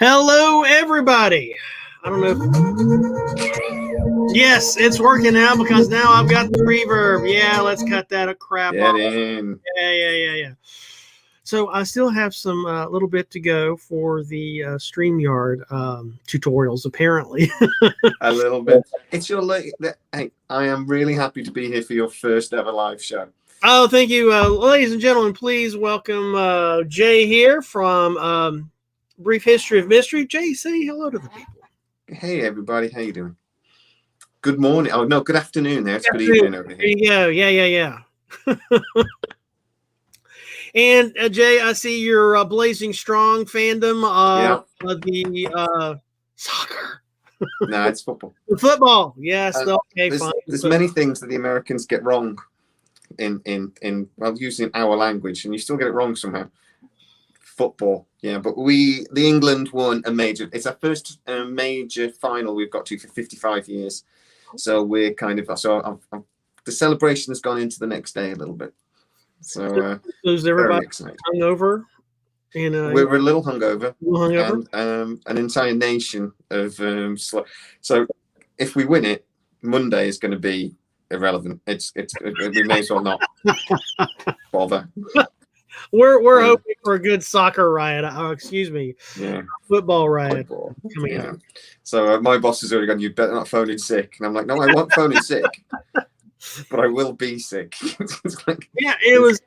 Hello, everybody. I don't know if... Yes, it's working now because now I've got the reverb. Yeah, let's cut that crap off. Yeah. So I still have some little bit to go for the StreamYard tutorials, apparently. A little bit. It's your hey, I am really happy to be here for your first ever live show. Oh, thank you. Ladies and gentlemen, please welcome Jay here from Brief History of Mystery. Jay, say hello to the people. Hey, everybody. How you doing? Good morning. Oh, no, good afternoon there. It's good evening over here. There you go. Yeah. And Jay, I see your Blazing Strong fandom of the soccer. No, it's football. Football, yes. Okay, fine. There's football. Many things that the Americans get wrong in using our language, and you still get it wrong somehow. Football, yeah. But the England won a major. It's our first major final we've got to for 55 years. So we're kind of the celebration has gone into the next day a little bit. So is everybody hungover? And we're a little hungover, and an entire nation of so if we win it, Monday is going to be irrelevant. We may as well not bother. We're hoping for a good soccer riot. Football riot. Coming in. So my boss has already gone, "You better not phone in sick," and I'm like, "No, I won't phone in sick, but I will be sick." It was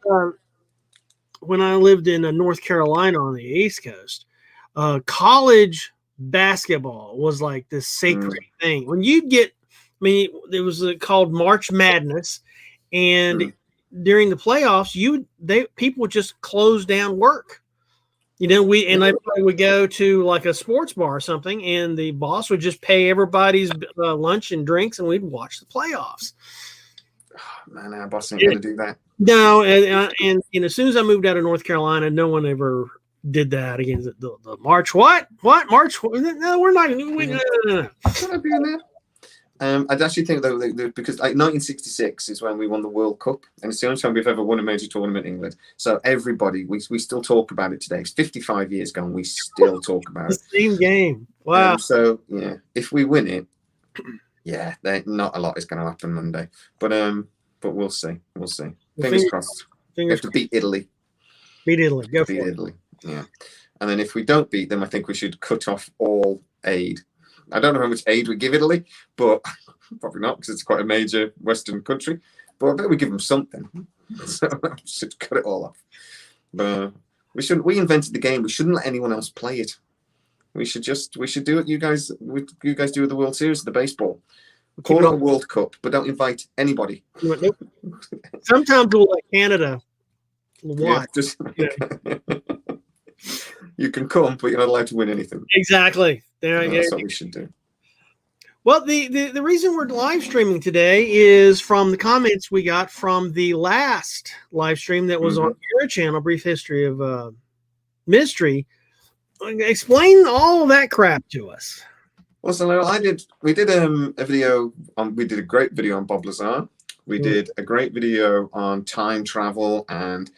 when I lived in North Carolina on the East Coast. College basketball was like this sacred thing. When you'd get, it was called March Madness, and during the playoffs, people would just close down work. They probably would go to like a sports bar or something, and the boss would just pay everybody's lunch and drinks, and we'd watch the playoffs. Oh, man, our boss ain't going to do that. No, and as soon as I moved out of North Carolina, no one ever did that again. The March what? March? No, we're not. No. I'd actually think though because 1966 is when we won the World Cup, and it's the only time we've ever won a major tournament in England. So everybody, we still talk about it today. It's 55 years ago, and we still talk about it. Same game. Wow. So yeah, if we win it, not a lot is going to happen Monday, but we'll see. Fingers crossed. We have to beat Italy. Beat Italy. Go for it. Italy. Yeah, and then if we don't beat them, I think we should cut off all aid. I don't know how much aid we give Italy, but probably not because it's quite a major Western country. But I bet we give them something, so we should cut it all off. But we shouldn't. We invented the game. We shouldn't let anyone else play it. We should do what you guys do with the World Series, the baseball. Call it a World Cup, but don't invite anybody. Sometimes we'll let Canada watch. You can come, but you're not allowed to win anything. Exactly. That's what we should do. Well, the reason we're live streaming today is from the comments we got from the last live stream that was on your channel, Brief History of Mystery. Explain all that crap to us. Well, so we did a video we did a great video on Bob Lazar. We did a great video on time travel and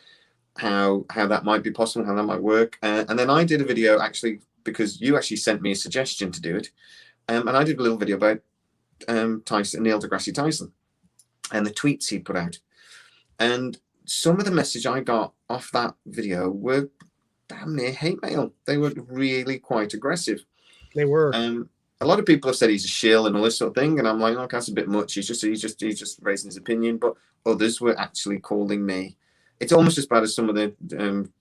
how that might be possible, how that might work. And then I did a video actually because you actually sent me a suggestion to do it. And I did a little video about Neil deGrasse Tyson and the tweets he put out. And some of the message I got off that video were damn near hate mail. They were really quite aggressive. They were. A lot of people have said he's a shill and all this sort of thing, and I'm like, okay, that's a bit much. He's just raising his opinion. But others were actually calling me. It's almost as bad as some of the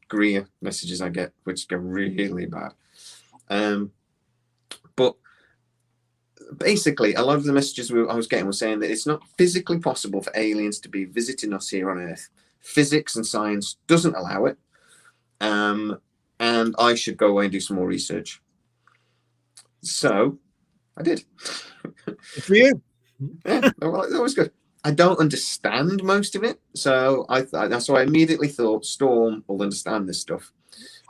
Greer messages I get, which get really bad. But basically, a lot of the messages I was getting were saying that it's not physically possible for aliens to be visiting us here on Earth. Physics and science doesn't allow it. And I should go away and do some more research. So I did. Good for you. Yeah, well, that was good. I don't understand most of it, so that's why I immediately thought Storm will understand this stuff.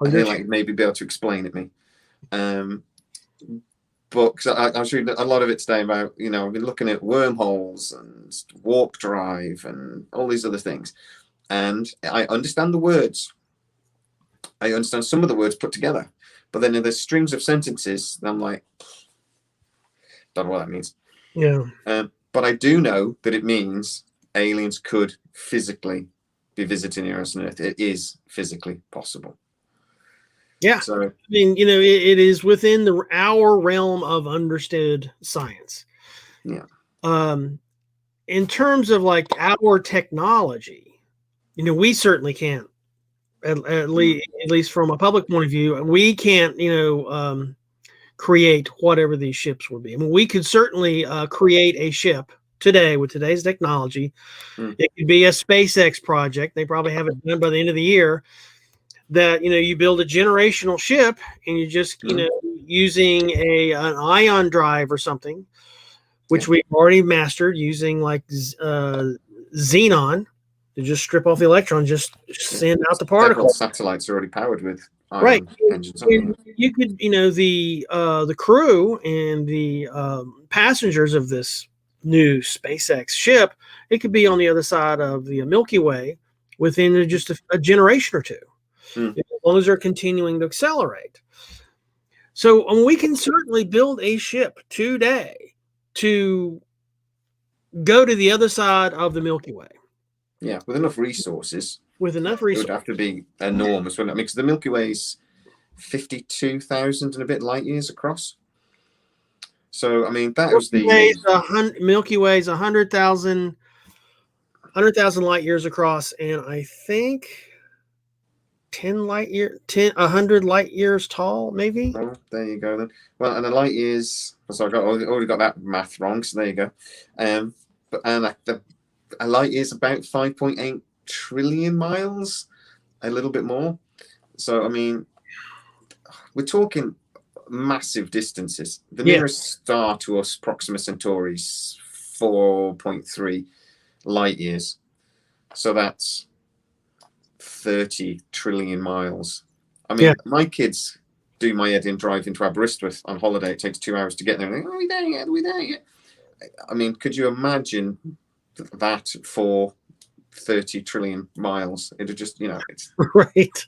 And he'll maybe be able to explain it to me. But because I was reading a lot of it today about, I've been looking at wormholes and warp drive and all these other things. and I understand the words. I understand some of the words put together, but then there's strings of sentences, and I'm like, don't know what that means. Yeah. But I do know that it means aliens could physically be visiting Earth and Earth. It is physically possible. Yeah. So, I mean, you know, it is within our realm of understood science. yeah. In terms of like our technology, you know, we certainly can't, at least from a public point of view, we can't, you know, create whatever these ships would be. I mean, we could certainly create a ship today with today's technology. It could be a SpaceX project. They probably have it done by the end of the year. That, you know, you build a generational ship and you just, you know, using an ion drive or something, which we've already mastered using like xenon to just strip off the electron, just send out the particles. Satellites are already powered with ion right engines. You could, you know, the crew and the passengers of this new SpaceX ship, it could be on the other side of the Milky Way within just a generation or two, as long as they're continuing to accelerate. So we can certainly build a ship today to go to the other side of the Milky Way. Yeah, with enough resources. With enough It resources. would have to be enormous, wouldn't it? I mean, because the Milky Way's 52,000 and a bit light years across. So, I mean, that was the Milky Way's 100,000 light years across, and I think 100 light years tall, maybe. Oh, there you go then. Well, and a light years. So I already got that math wrong. So there you go. A light year is about 5.8 trillion miles, a little bit more. So I mean, we're talking massive distances. The nearest star to us, Proxima Centauri, is 4.3 light years. So that's 30 trillion miles. I mean, my kids do my head in driving to Aberystwyth on holiday. It takes 2 hours to get there. And are we there yet? Are we there yet? I mean, could you imagine that for 30 trillion miles? It'd just, you know, it's right.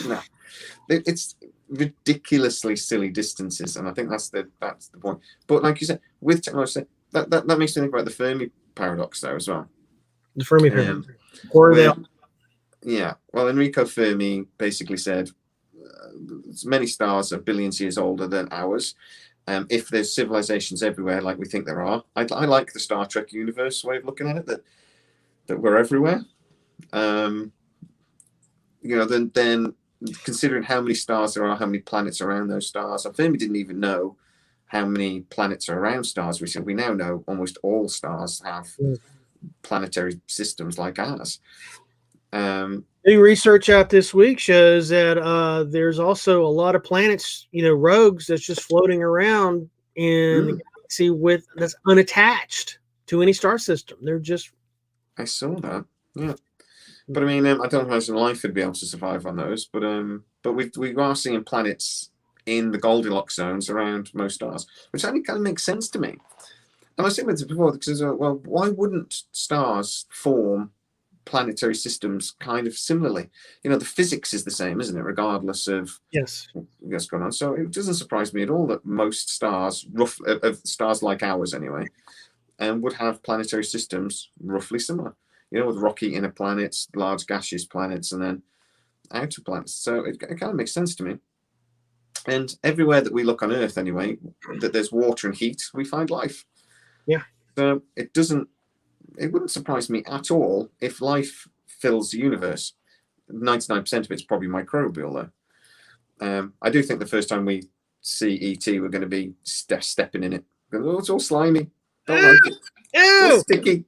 No, it's ridiculously silly distances, and I think that's the point. But like you said, with technology, that makes me think about the Fermi paradox there as well. The Fermi paradox. Yeah, well, Enrico Fermi basically said many stars are billions of years older than ours. If there's civilizations everywhere, like we think there are, I like the Star Trek universe way of looking at it, that we're everywhere. You know, then considering how many stars there are, how many planets are around those stars. Fermi didn't even know how many planets are around stars. We now know almost all stars have planetary systems like ours. New research out this week shows that there's also a lot of planets, you know, rogues that's just floating around in the galaxy that's unattached to any star system. They're just. I saw that. Yeah, but I mean, I don't imagine life would be able to survive on those. But we are seeing planets in the Goldilocks zones around most stars, which only kind of makes sense to me. And I said this before because well, why wouldn't stars form planetary systems kind of similarly? You know, the physics is the same, isn't it, regardless of what's going on? So it doesn't surprise me at all that most stars, of stars like ours anyway, would have planetary systems roughly similar, you know, with rocky inner planets, large gaseous planets, and then outer planets. So it kind of makes sense to me. And everywhere that we look on Earth anyway, that there's water and heat, we find life. Yeah. So it wouldn't surprise me at all if life fills the universe. 99% of it's probably microbial, though. I do think the first time we see ET, we're going to be stepping in it. Oh, it's all slimy. Don't like it. It's all sticky.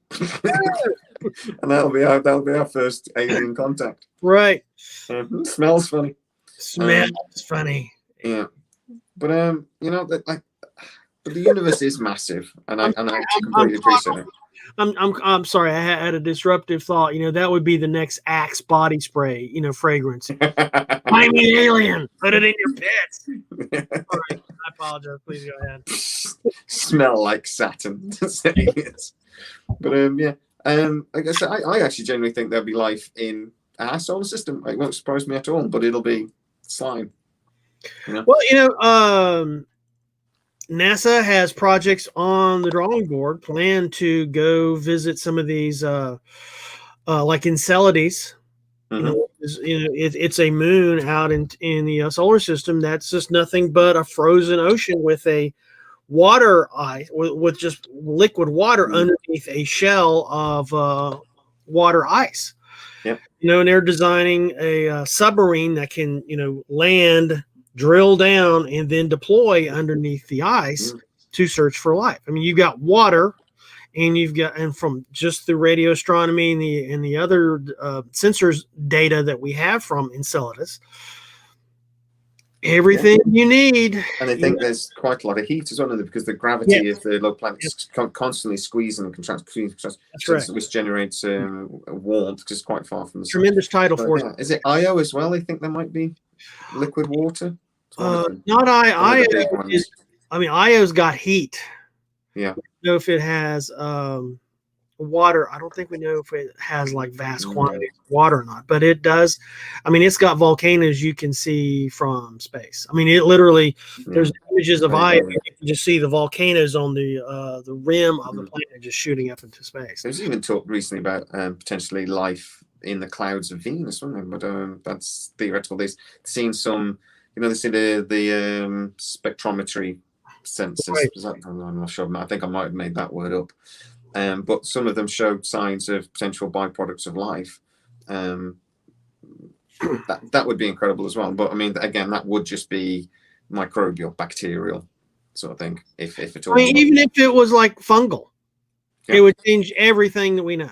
And that'll be our first alien contact. Right. Smells funny. Smells funny. Yeah. But you know, but the universe is massive, and I completely appreciate it. I'm sorry, I had a disruptive thought. You know, that would be the next Axe body spray, you know, fragrance. Find me an alien. Put it in your pits. Sorry, I apologize. Please go ahead. Smell like Saturn. But yeah, Like I said, I actually genuinely think there'll be life in our solar system. It won't surprise me at all, but it'll be slime. Well, NASA has projects on the drawing board, plan to go visit some of these, like Enceladus. It's a moon out in the solar system that's just nothing but a frozen ocean with a water ice, with just liquid water underneath a shell of water ice. Yep. And they're designing a submarine that can, land, drill down, and then deploy underneath the ice to search for life. I mean, you've got water, and from just the radio astronomy and the other sensors data that we have from Enceladus, everything you need. And I think there's quite a lot of heat as well, because the gravity of the low planet is constantly squeezing and contracting, which generates warmth, because it's quite far from the sun. Tremendous tidal force. Is it Io as well? I think there might be liquid water. Not Io. Io's got heat. Yeah. I don't know if it has water. I don't think we know if it has like vast quantities of water or not, but it does. I mean, it's got volcanoes you can see from space. I mean, it literally, there's images of Io. You can just see the volcanoes on the rim of the planet just shooting up into space. There's even talk recently about potentially life in the clouds of Venus, wasn't there? But that's theoretical. They've seen some, they see the spectrometry sensors. Right. I'm not sure. I think I might have made that word up. But some of them showed signs of potential byproducts of life. That would be incredible as well. But I mean, again, that would just be microbial, bacterial sort of thing. If at all. I mean, even if it was like fungal, it would change everything that we know.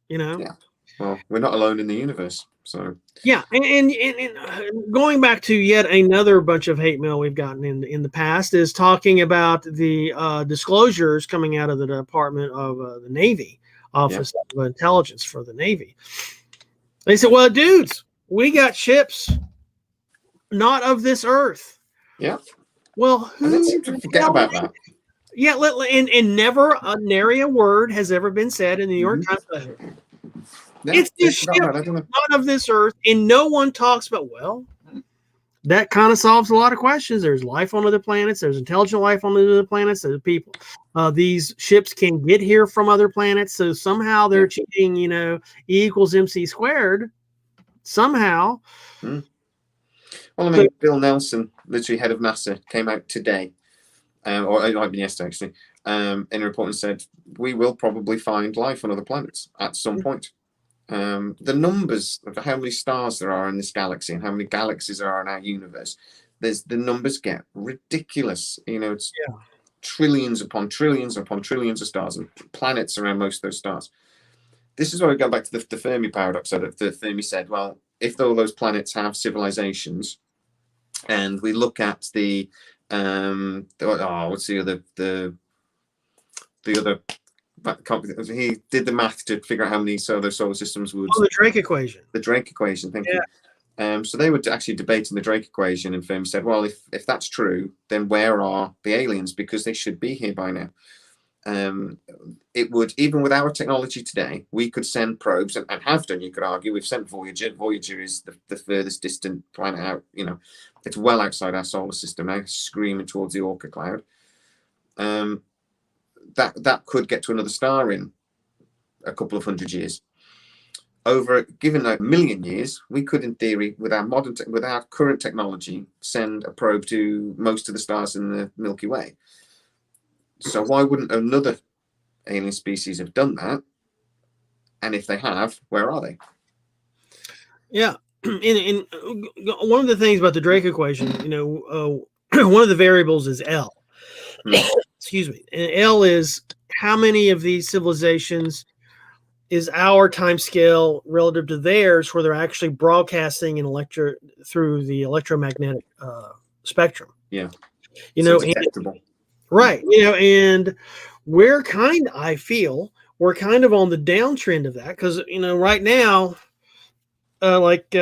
Yeah. Well, we're not alone in the universe. So yeah, and going back to yet another bunch of hate mail we've gotten in the past is talking about the disclosures coming out of the Department of the Navy Office of Intelligence for the Navy. They said, "Well, dudes, we got ships not of this Earth." Yeah. Well, who seem to forget about that? Yeah, and never nary a word has ever been said in the New York Times letter. Yeah, it's this ship, not of this Earth, and no one talks about, well, that kind of solves a lot of questions. There's life on other planets. There's intelligent life on other planets. There's people. These ships can get here from other planets, so somehow they're cheating, E equals MC squared, somehow. Well, I mean, Bill Nelson, literally head of NASA, came out today, or it might be yesterday, actually, in a report and said, we will probably find life on other planets at some point. The numbers of how many stars there are in this galaxy and how many galaxies there are in our universe, the numbers get ridiculous. It's trillions upon trillions upon trillions of stars and planets around most of those stars. This is where we go back to the Fermi paradox. So that Fermi said, well, if all those planets have civilizations, and we look at the what's the other he did the math to figure out how many solar systems would. The Drake equation. The Drake equation. Thank you. So they were actually debating the Drake equation, and Fermi said, well, if that's true, then where are the aliens? Because they should be here by now. It would, even with our technology today, we could send probes, and have done, you could argue. We've sent Voyager. Voyager is the furthest distant planet out. It's well outside our solar system now, screaming towards the Orca cloud. That could get to another star in a couple of hundred years. Given a million years, we could, in theory, with our current technology, send a probe to most of the stars in the Milky Way. So why wouldn't another alien species have done that? And if they have, where are they? Yeah, and one of the things about the Drake equation, one of the variables is L. Excuse me. And L is how many of these civilizations is our time scale relative to theirs, where they're actually broadcasting through the electromagnetic spectrum. Yeah. Right. And I feel we're kind of on the downtrend of that, because, right now, let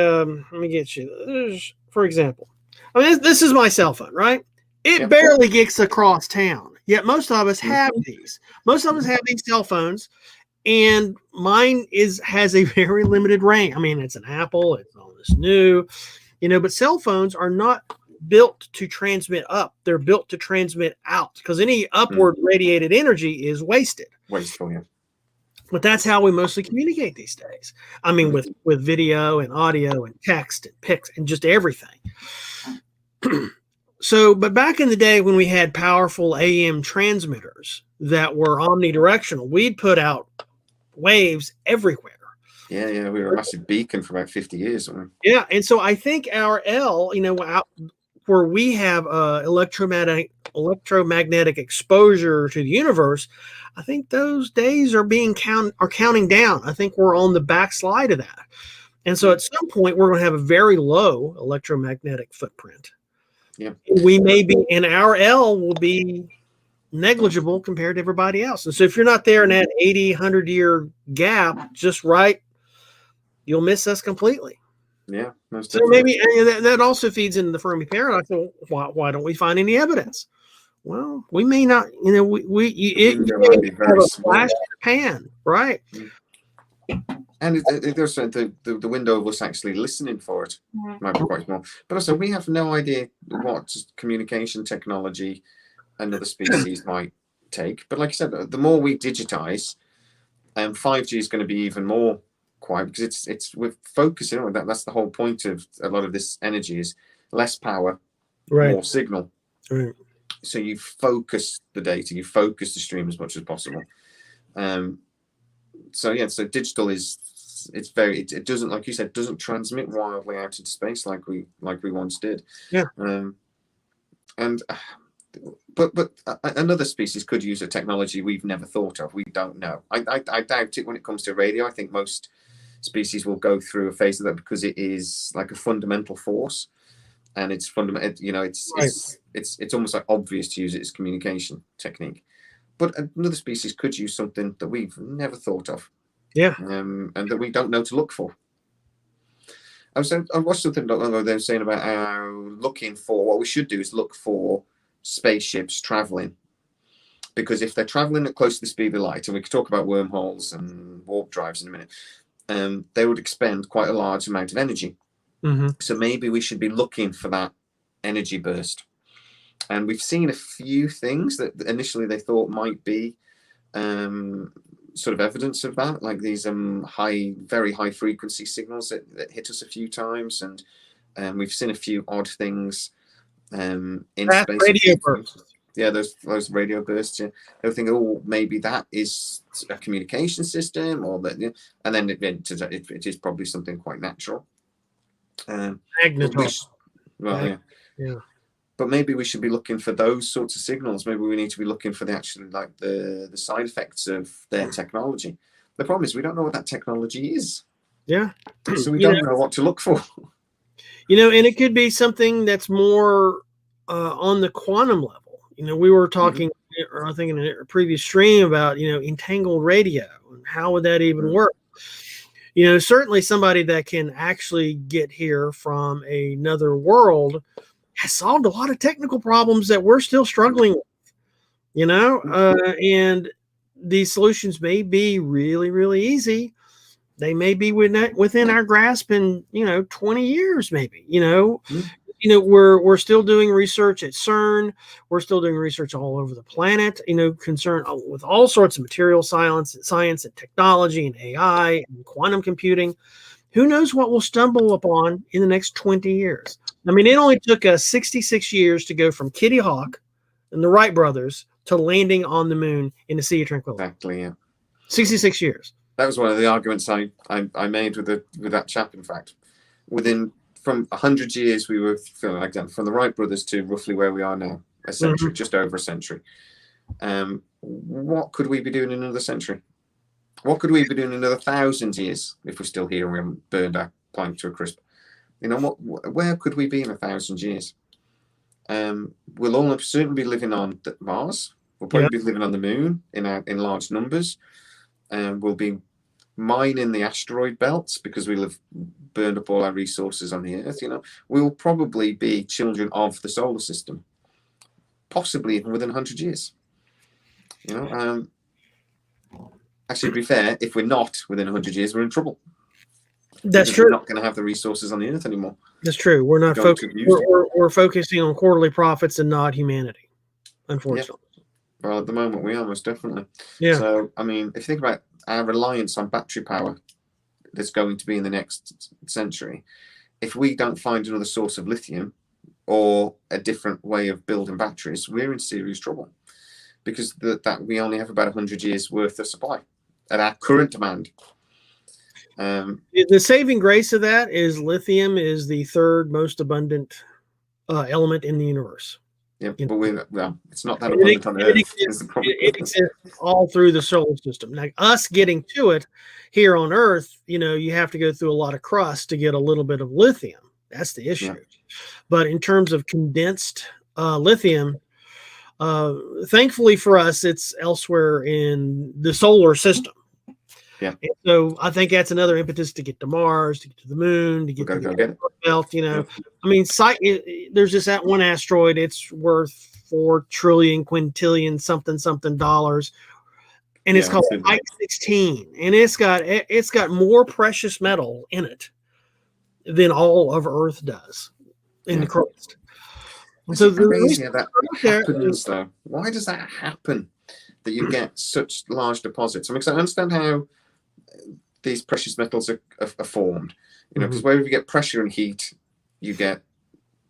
me get you, for example, this is my cell phone, right? It barely gets across town, yet most of us have these. Most of us have these cell phones, and mine has a very limited range. I mean, it's an Apple, it's all this new, but cell phones are not built to transmit up. They're built to transmit out, because any upward radiated energy is wasted. Wasteful, yeah. But that's how we mostly communicate these days. I mean, with video and audio and text and pics and just everything. So, but back in the day when we had powerful AM transmitters that were omnidirectional, we'd put out waves everywhere. Yeah, we were a massive beacon for about 50 years. Yeah, and so I think our L, where we have electromagnetic exposure to the universe, I think those days are counting down. I think we're on the backslide of that. And so at some point we're going to have a very low electromagnetic footprint. Yeah. We may be, and our L will be negligible compared to everybody else. And so if you're not there in that 80, 100-year gap just right, you'll miss us completely. Yeah. So maybe that also feeds into the Fermi paradox. So why don't we find any evidence? Well, we may not, it may be have a flash in the pan, right? And there's the window of us actually listening for it might be quite small. But also, we have no idea what communication technology another species might take. But like I said, the more we digitize, 5G is going to be even more quiet, because we're focusing on that. That's the whole point of a lot of this energy is less power, more signal. Right. So you focus the data, you focus the stream as much as possible. So digital it doesn't, like you said, doesn't transmit wildly out into space like we once did. Yeah. But another species could use a technology we've never thought of. We don't know. I doubt it when it comes to radio. I think most species will go through a phase of that, because it is like a fundamental force, and it's fundamental. It's almost like obvious to use it as communication technique. But another species could use something that we've never thought of. Yeah. And that we don't know to look for. I watched something not long ago. They were saying about how what we should do is look for spaceships traveling, because if they're traveling at close to the speed of light, and we could talk about wormholes and warp drives in a minute, they would expend quite a large amount of energy. So maybe we should be looking for that energy burst. And we've seen a few things that initially they thought might be sort of evidence of that, like these very high frequency signals that hit us a few times, and we've seen a few odd things in space. Radio bursts. Yeah, those radio bursts. Yeah, they were thinking, oh, maybe that is a communication system, or that, and then it is probably something quite natural. Magnetar. Well, yeah. But maybe we should be looking for those sorts of signals. Maybe we need to be looking for the side effects of their technology. The problem is we don't know what that technology is. Yeah. So we don't know what to look for. And it could be something that's more on the quantum level. We were talking, or I think in a previous stream, about, entangled radio, and how would that even work? Certainly somebody that can actually get here from another world has solved a lot of technical problems that we're still struggling with, and these solutions may be really, really easy. They may be within our grasp in, 20 years, maybe, we're still doing research at CERN. We're still doing research all over the planet, concerned with all sorts of material science and technology and AI and quantum computing. Who knows what we'll stumble upon in the next 20 years? I mean, it only took us 66 years to go from Kitty Hawk and the Wright brothers to landing on the moon in the Sea of Tranquility. Exactly, yeah. 66 years. That was one of the arguments I made with that chap, in fact. From 100 years, we were feeling like that, from the Wright brothers to roughly where we are now, a century, just over a century. What could we be doing in another century? What could we be doing in another 1,000 years if we're still here and we haven't burned our planet to a crisp? Where could we be in 1,000 years? We'll all certainly be living on Mars. We'll probably be living on the moon in large numbers. We'll be mining the asteroid belts because we'll have burned up all our resources on the Earth. We'll probably be children of the solar system, possibly even within 100 years. And actually, to be fair, if we're not within 100 years, we're in trouble. That's because true. We're not going to have the resources on the earth anymore. That's true. We're not focusing. We're focusing on quarterly profits and not humanity, unfortunately. Yeah. Well, at the moment, we are most definitely. Yeah. So, I mean, if you think about our reliance on battery power that's going to be in the next century, if we don't find another source of lithium or a different way of building batteries, we're in serious trouble, because that we only have about 100 years worth of supply at our current demand. The saving grace of that is lithium is the third most abundant element in the universe. Yeah, but it's not that abundant on Earth. It exists all through the solar system. Now, us getting to it here on Earth, you have to go through a lot of crust to get a little bit of lithium. That's the issue. Yeah. But in terms of condensed lithium, thankfully for us, it's elsewhere in the solar system. Yeah. And so I think that's another impetus to get to Mars, to get to the moon, to get to the belt. Yeah. I mean, there's just that one asteroid. It's worth 4 trillion, quintillion, something dollars, and it's called Site-16, and it's got more precious metal in it than all of Earth does in the crust. And so crazy that happens, though. Why does that happen? That you get such large deposits? I mean, because I understand how these precious metals are formed, because wherever you get pressure and heat, you get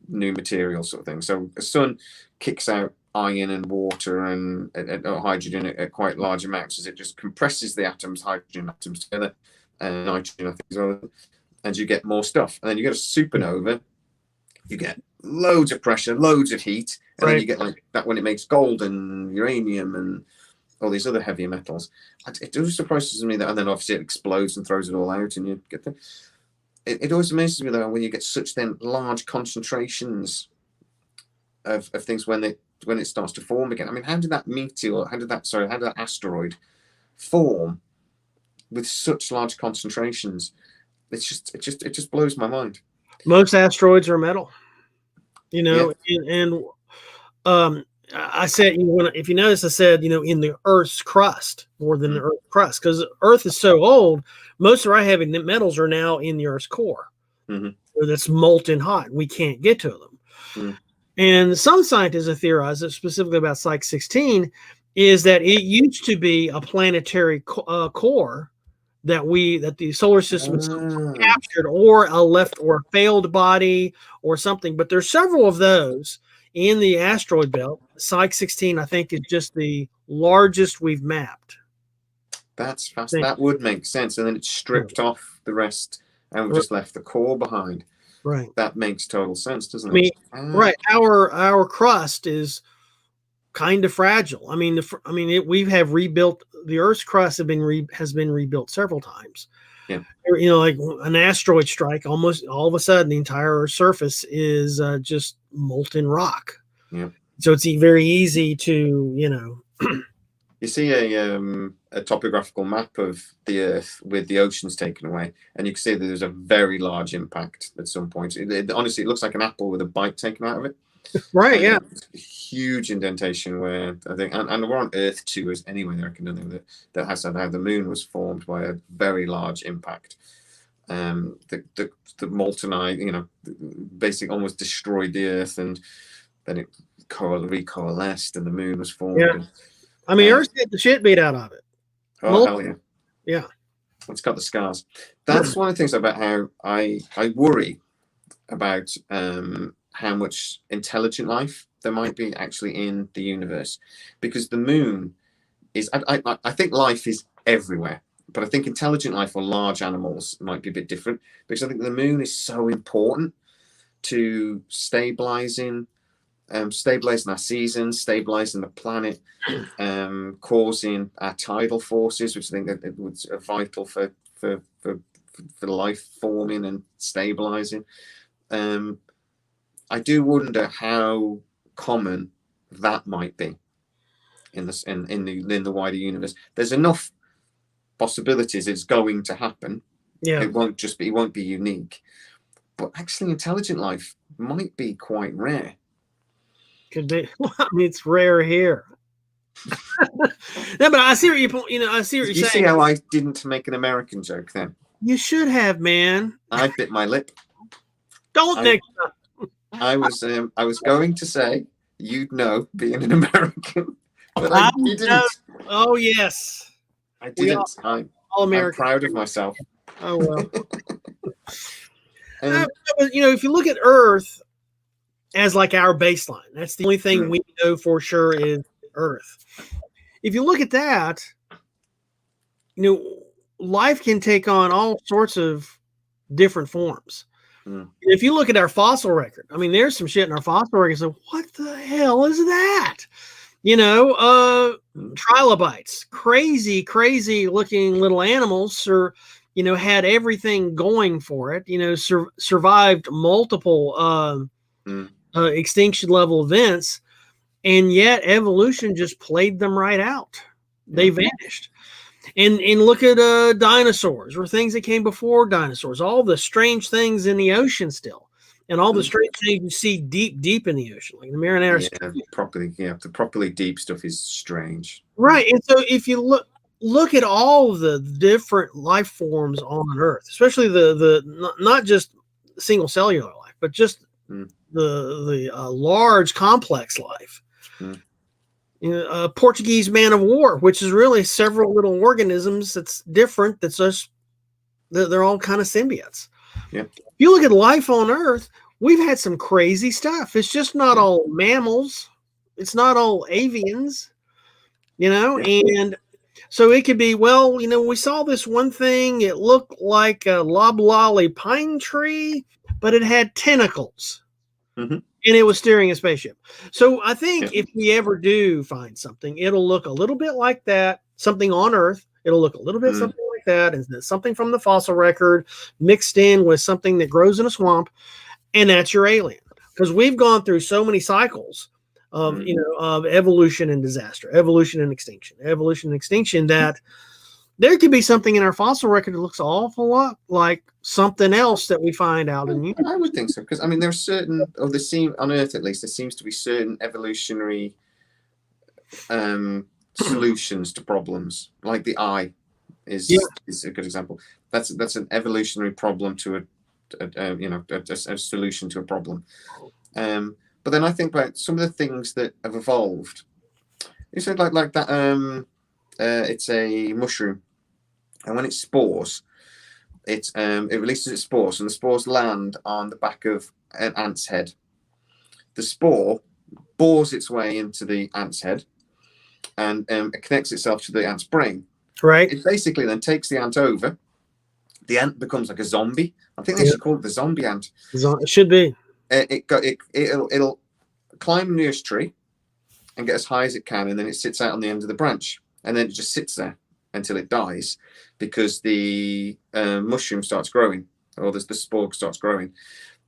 new material, sort of thing. So the sun kicks out iron and water and hydrogen at quite large amounts, as it just compresses the hydrogen atoms together, and nitrogen, I think, as well, and you get more stuff. And then you get a supernova, you get loads of pressure, loads of heat, and then you get like that when it makes gold and uranium and all these other heavier metals. It always surprises me that, and then obviously it explodes and throws it all out, and you get the. It always amazes me though when you get such then large concentrations of things when it starts to form again. I mean, how did that asteroid form with such large concentrations? It just blows my mind. Most asteroids are metal, and I said, if you notice, I said, in the Earth's crust more than the Earth's crust, because Earth is so old. Most of our heavy metals are now in the Earth's core. That's molten hot. We can't get to them. And some scientists have theorized that specifically about Site-16 is that it used to be a planetary core that the solar system has captured, or a left or failed body or something. But there's several of those in the asteroid belt. Site-16, I think, is just the largest we've mapped. That's fascinating. That would make sense. And then it's stripped off the rest, and we've just left the core behind. Right. That makes total sense, doesn't it? Right. Our crust is kind of fragile. I mean, we have rebuilt. The Earth's crust has been rebuilt several times. Yeah. Like an asteroid strike, almost all of a sudden the entire surface is just molten rock. Yeah. So it's very easy to, You see a topographical map of the Earth with the oceans taken away, and you can see that there's a very large impact at some point. Honestly, it looks like an apple with a bite taken out of it. Right, yeah. Huge indentation where I think, and we're on Earth too, as anyway, I reckon that has how the moon was formed by a very large impact. The molten ice, basically almost destroyed the Earth, and then it recoalesced, and the moon was formed. Yeah. Earth had the shit beat out of it. Oh, hell yeah. Yeah. It's got the scars. That's one of the things about how I worry about how much intelligent life there might be actually in the universe, because the moon is. I think life is everywhere, but I think intelligent life or large animals might be a bit different, because I think the moon is so important to stabilizing our seasons, stabilizing the planet, causing our tidal forces, which I think are vital for life forming and stabilizing. I do wonder how common that might be in the wider universe. There's enough possibilities it's going to happen. Yeah, it won't be unique, but actually intelligent life might be quite rare. Could be. It's rare here. No, but I see what I see what you're You see saying. how I didn't make an American joke then? You should have, man. I bit my lip. Don't next time. I was going to say you'd know being an American, but you didn't. Oh yes, I didn't. I'm proud of myself. Oh well. If you look at Earth as like our baseline, that's the only thing we know for sure is Earth. If you look at that, life can take on all sorts of different forms. If you look at our fossil record, I mean, there's some shit in our fossil record. So what the hell is that? Trilobites, crazy looking little animals, had everything going for it. Survived multiple extinction level events, and yet evolution just played them right out. They vanished. And look at dinosaurs or things that came before dinosaurs, all the strange things in the ocean still, and all the strange things you see deep in the ocean, like the Mariana. The properly deep stuff is strange. Right. And so if you look at all of the different life forms on Earth, especially the not just single cellular life, but just the large complex life. A Portuguese man of war, which is really several little organisms that's different. That's just they're all kind of symbiotes. Yeah. If you look at life on Earth, we've had some crazy stuff. It's just not all mammals. It's not all avians, and so it could be, we saw this one thing. It looked like a loblolly pine tree, but it had tentacles. And it was steering a spaceship. So I think if we ever do find something, it'll look a little bit like that, something on Earth. It'll look a little bit something like that, and something from the fossil record mixed in with something that grows in a swamp, and that's your alien. Because we've gone through so many cycles of of evolution and disaster, evolution and extinction, that there could be something in our fossil record that looks an awful lot like something else that we find out in the universe. I would think so, because there's certain, on Earth at least, there seems to be certain evolutionary solutions to problems, like the eye is a good example. That's an evolutionary problem to a solution to a problem. But then I think about some of the things that have evolved. You said like that. It's a mushroom, and when it spores, it releases its spores, and the spores land on the back of an ant's head. The spore bores its way into the ant's head, and it connects itself to the ant's brain. Right. It basically then takes the ant over. The ant becomes like a zombie. I think they should call it the zombie ant. It should be. It'll climb the nearest tree and get as high as it can, and then it sits out on the end of the branch, and then it just sits there until it dies, because the mushroom starts growing, or the spore starts growing.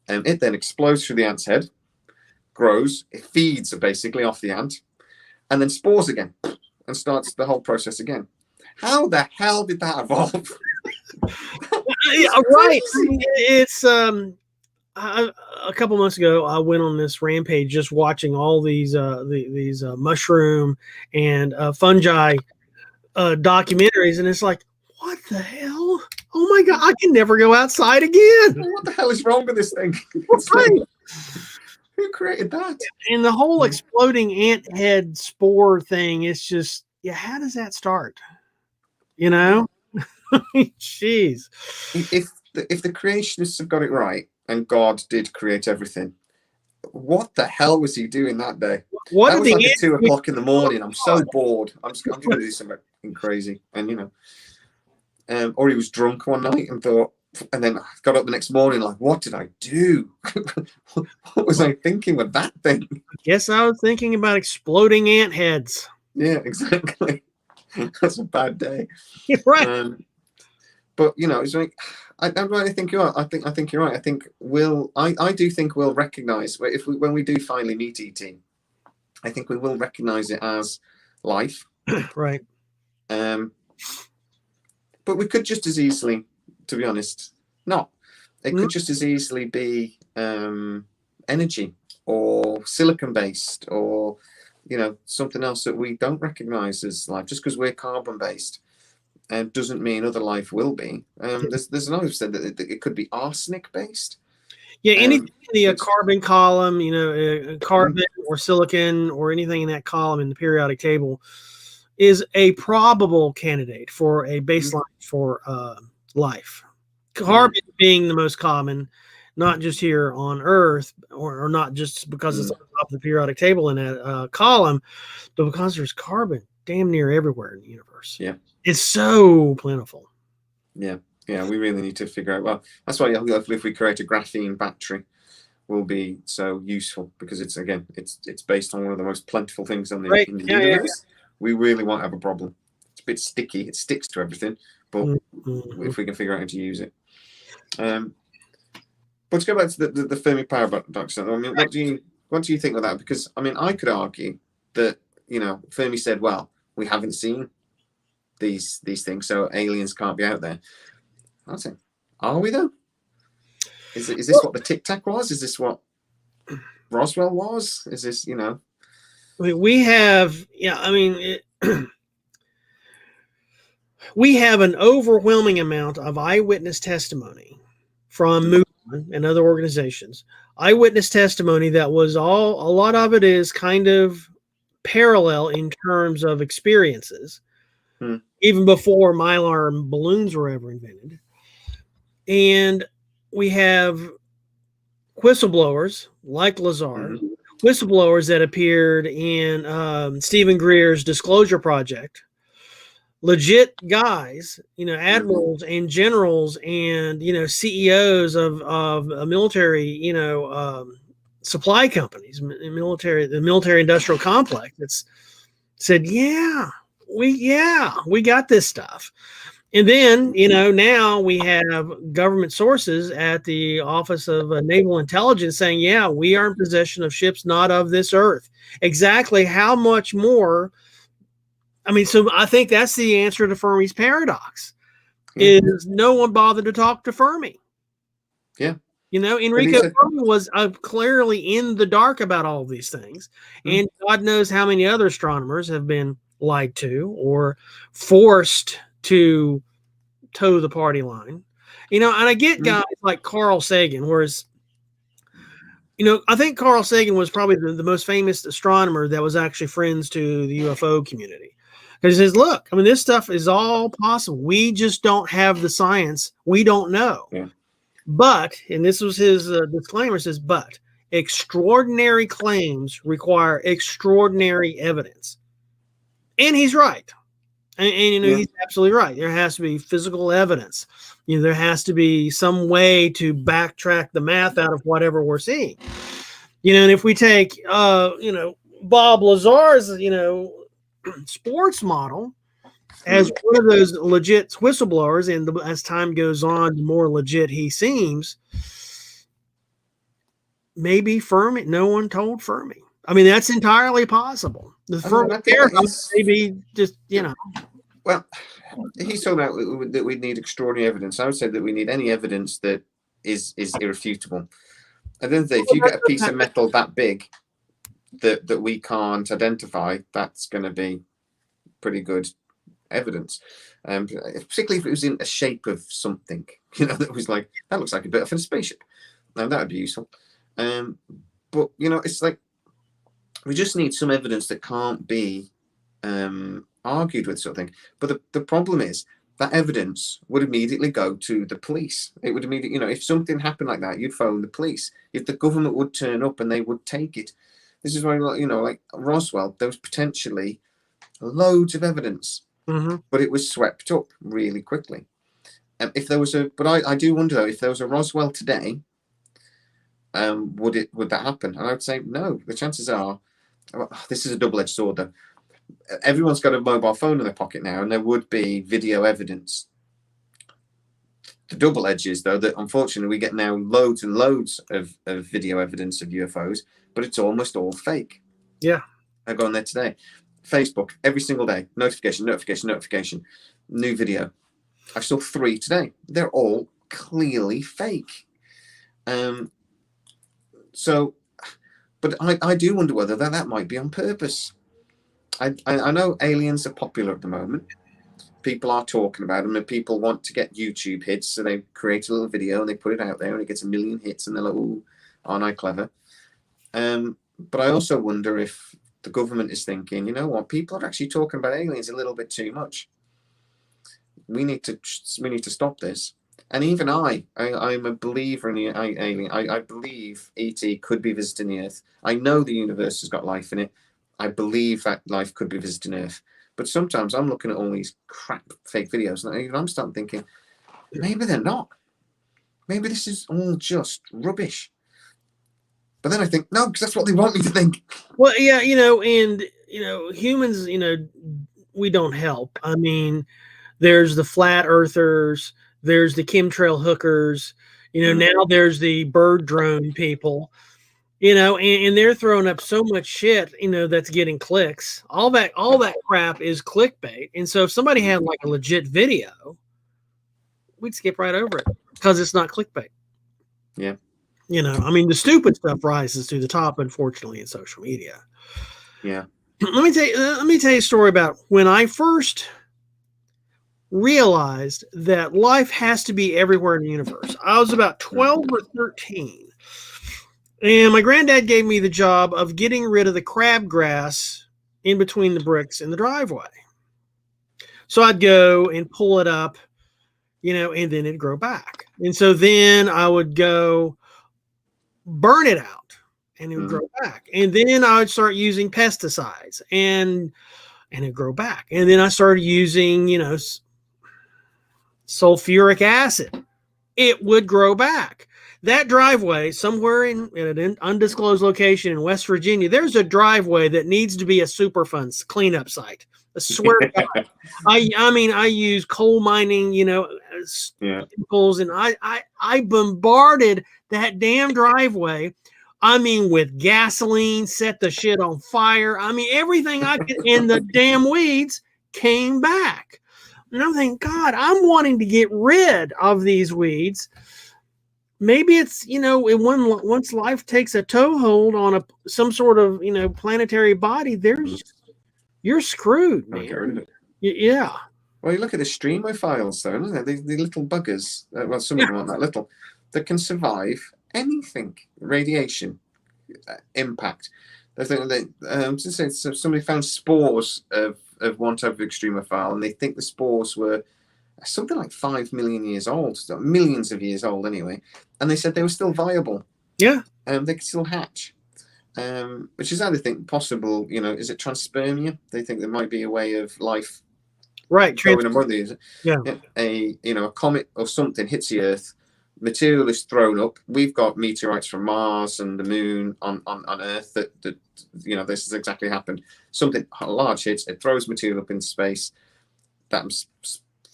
It then explodes through the ant's head, grows, it feeds basically off the ant, and then spores again and starts the whole process again. How the hell did that evolve? Right. It's a couple months ago, I went on this rampage just watching all these mushroom and fungi documentaries, and it's like, what the hell? Oh my God, I can never go outside again. What the hell is wrong with this thing? Right. Who created that? And the whole exploding ant head spore thing, it's just, how does that start? Jeez. If the creationists have got it right, and God did create everything, what the hell was he doing that day? That was like at 2 o'clock in the morning. I'm so bored. I'm going to do something crazy, and or he was drunk one night and thought, and then got up the next morning like, what did I do? What was I thinking with that thing? I guess I was thinking about exploding ant heads. Yeah, exactly. That's a bad day. Right. But it's like, I think you are. I think you're right. I think I do think we'll recognise when we do finally meet ET. I think we will recognise it as life. Right. But we could just as easily, to be honest, not. It could just as easily be energy or silicon based or something else that we don't recognize as life. Just because we're carbon based doesn't mean other life will be. There's another said that it could be arsenic based. Yeah, anything in the carbon column, carbon or silicon or anything in that column in the periodic table is a probable candidate for a baseline for life. Carbon being the most common, not just here on Earth, or not just because it's on top of the periodic table in that column, but because there's carbon damn near everywhere in the universe. Yeah, it's so plentiful. Yeah, we really need to figure out. Well, that's why hopefully if we create a graphene battery, will be so useful, because it's based on one of the most plentiful things in the universe. We really won't have a problem. It's a bit sticky; it sticks to everything. But if we can figure out how to use it, but to go back to the Fermi paradox, I mean, what do you think of that? Because I mean, I could argue that Fermi said, well, we haven't seen these things, so aliens can't be out there. I say, are we though? Is this what the Tic Tac was? Is this what Roswell was? Is this we have we have an overwhelming amount of eyewitness testimony from movement and other organizations. Eyewitness testimony that was a lot of it is kind of parallel in terms of experiences, even before Mylar balloons were ever invented. And we have whistleblowers like Lazar, whistleblowers that appeared in Stephen Greer's Disclosure Project, legit guys, admirals and generals and, CEOs of military, supply companies, the military industrial complex that's said, we got this stuff. And then, now we have government sources at the Office of Naval Intelligence saying, we are in possession of ships not of this earth. Exactly how much more? I mean, so I think that's the answer to Fermi's paradox, is no one bothered to talk to Fermi. Yeah. Enrico Fermi was clearly in the dark about all of these things. And God knows how many other astronomers have been lied to or forced to toe the party line, and I get guys like Carl Sagan, whereas, I think Carl Sagan was probably the most famous astronomer that was actually friends to the UFO community, because he says, look, I mean, this stuff is all possible. We just don't have the science. We don't know. Yeah. But, and this was his disclaimer, says, but extraordinary claims require extraordinary evidence. And he's right. And he's absolutely right. There has to be physical evidence. There has to be some way to backtrack the math out of whatever we're seeing. And if we take, Bob Lazar's, sports model as one of those legit whistleblowers, and as time goes on, the more legit he seems, maybe Fermi, no one told Fermi. I mean, that's entirely possible. The Fermi paradox maybe just, Well, he's talking about that we need extraordinary evidence. I would say that we need any evidence that is irrefutable. At the end of the day, if you get a piece of metal that big that we can't identify, that's going to be pretty good evidence. Particularly if it was in a shape of something, that was like, that looks like a bit of a spaceship. Now that would be useful. But it's like, we just need some evidence that can't be argued with, sort of thing. But the problem is that evidence would immediately go to the police. It would immediately, if something happened like that, you'd phone the police. If the government would turn up and they would take it. This is why, like Roswell, there was potentially loads of evidence, but it was swept up really quickly. If there was but I do wonder though, if there was a Roswell today, would that happen? And I would say no. The chances are, this is a double-edged sword though. Everyone's got a mobile phone in their pocket now, and there would be video evidence. The double edge is though that unfortunately we get now loads and loads of video evidence of UFOs, but it's almost all fake. Yeah, I go on there today, Facebook every single day, notification, new video. I saw 3 today. They're all clearly fake. But But I do wonder whether that might be on purpose. I know aliens are popular at the moment. People are talking about them, and people want to get YouTube hits, so they create a little video and they put it out there, and it gets 1 million hits, and they're like, "Oh, aren't I clever?" But I also wonder if the government is thinking, you know what, people are actually talking about aliens a little bit too much. We need to stop this. And even I'm a believer in the alien. I believe ET could be visiting the Earth. I know the universe has got life in it. I believe that life could be visiting Earth. But sometimes I'm looking at all these crap fake videos, and I'm starting thinking, maybe they're not. Maybe this is all just rubbish. But then I think, no, because that's what they want me to think. Well, yeah, and humans, we don't help. I mean, there's the flat earthers, there's the chemtrail hookers, now there's the bird drone people, and they're throwing up so much shit, that's getting clicks. All that crap is clickbait. And so if somebody had like a legit video, we'd skip right over it because it's not clickbait. Yeah. I mean, the stupid stuff rises to the top, unfortunately, in social media. Yeah. Let me tell you a story about when I first realized that life has to be everywhere in the universe. I was about 12 or 13. And my granddad gave me the job of getting rid of the crabgrass in between the bricks in the driveway. So I'd go and pull it up, and then it'd grow back. And so then I would go burn it out and it would grow back. And then I would start using pesticides and it'd grow back. And then I started using, sulfuric acid. It would grow back. That driveway somewhere in an undisclosed location in West Virginia, there's a driveway that needs to be a Superfund cleanup site. I swear to God. I use coal mining, chemicals, and I bombarded that damn driveway. With gasoline, set the shit on fire. Everything I could, and the damn weeds came back. And I'm thinking, God, I'm wanting to get rid of these weeds. Maybe it's, once life takes a toehold on some sort of, planetary body, you're screwed, man. Yeah. Well, you look at the streamer files, though, isn't it? The little buggers, well, some of them aren't that little, that can survive anything, radiation, impact. Somebody found spores of one type of extremophile, and they think the spores were something like 5 million years old, so millions of years old anyway, and they said they were still viable. Yeah. They could still hatch. Which is, I think, possible. Is it transpermia? They think there might be a way of life, right? Growing among these. Yeah. A comet or something hits the Earth, material is thrown up. We've got meteorites from Mars and the Moon on Earth that this has exactly happened. Something large hits, it throws material up in space. That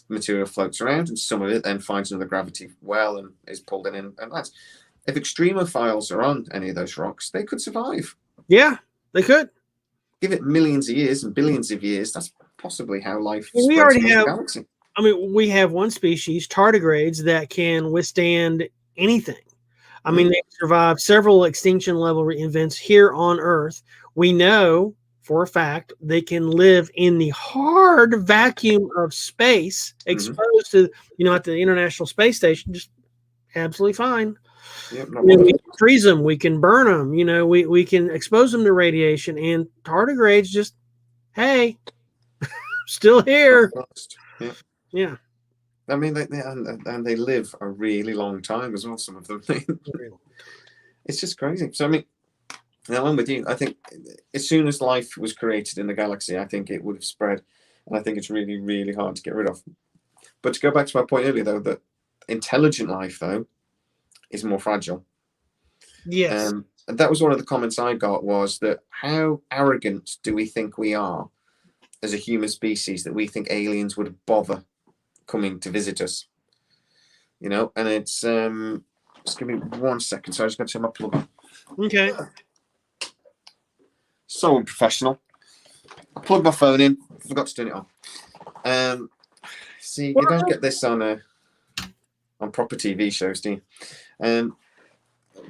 material floats around, and some of it then finds another gravity well and is pulled in and lands. If extremophiles are on any of those rocks, they could survive. Yeah, they could. Give it millions of years and billions of years. That's possibly how life we already have. The galaxy. We have one species, tardigrades, that can withstand anything. They survived several extinction level events here on Earth. We know for a fact they can live in the hard vacuum of space, exposed to, at the International Space Station, just absolutely fine. Yep, we can freeze them, we can burn them, we can expose them to radiation, and tardigrades just, hey, still here. Yeah. They live a really long time as well, some of them. It's just crazy. So, now I'm with you. I think as soon as life was created in the galaxy, I think it would have spread. And I think it's really, really hard to get rid of. But to go back to my point earlier, though, that intelligent life, though, is more fragile. Yes. And that was one of the comments I got, was that how arrogant do we think we are as a human species that we think aliens would bother coming to visit us? And it's just give me 1 second. So I just got to turn my plug on. Okay. So unprofessional. I plugged my phone in, forgot to turn it on. See, you don't get this on proper TV shows, do you?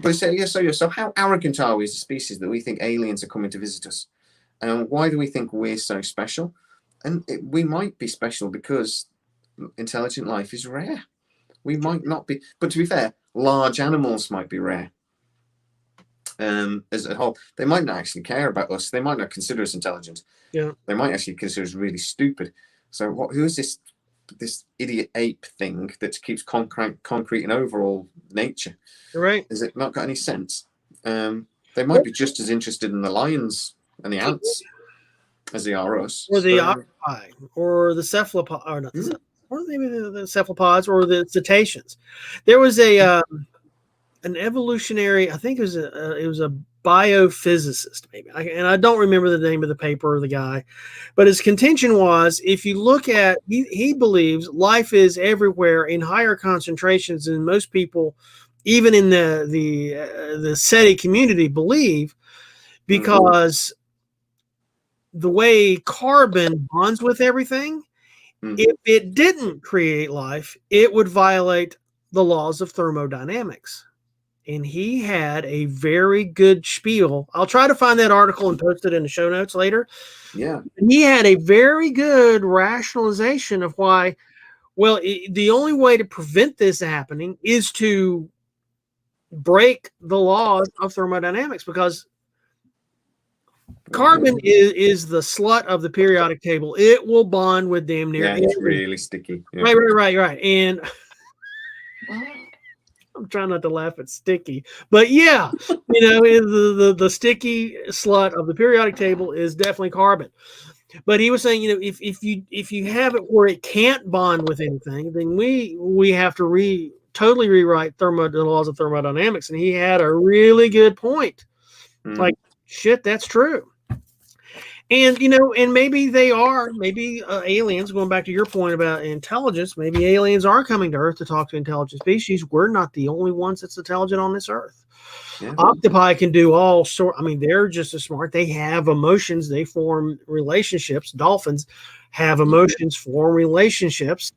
But so how arrogant are we as a species that we think aliens are coming to visit us? And why do we think we're so special? And we might be special because intelligent life is rare. We might not be, but to be fair, large animals might be rare. As a whole, they might not actually care about us. They might not consider us intelligent. Yeah. They might actually consider us really stupid. So who is this idiot ape thing that keeps concreting over all nature? Right. Has it not got any sense? They might be just as interested in the lions and the ants as they are us. Or the octopi, or the cephalopod, or not or maybe the cephalopods, or the cetaceans. There was an evolutionary, I think it was a biophysicist, maybe, and I don't remember the name of the paper or the guy, but his contention was, if you look at, he believes life is everywhere in higher concentrations than most people, even in the SETI community, believe, because the way carbon bonds with everything, if it didn't create life, it would violate the laws of thermodynamics. And he had a very good spiel. I'll try to find that article and post it in the show notes later. Yeah. He had a very good rationalization of why, well, the only way to prevent this happening is to break the laws of thermodynamics, because carbon is the slut of the periodic table. It will bond with damn near. Yeah, it's really sticky. Yeah. Right. And I'm trying not to laugh at sticky, but yeah, the sticky slut of the periodic table is definitely carbon. But he was saying, if you have it where it can't bond with anything, then we have to totally rewrite the laws of thermodynamics. And he had a really good point. Like, shit, that's true. And and maybe aliens, going back to your point about intelligence, maybe aliens are coming to Earth to talk to intelligent species. We're not the only ones that's intelligent on this Earth. Yeah. Octopi can do all sort. I mean, they're just as smart. They have emotions. They form relationships. Dolphins have emotions, form relationships.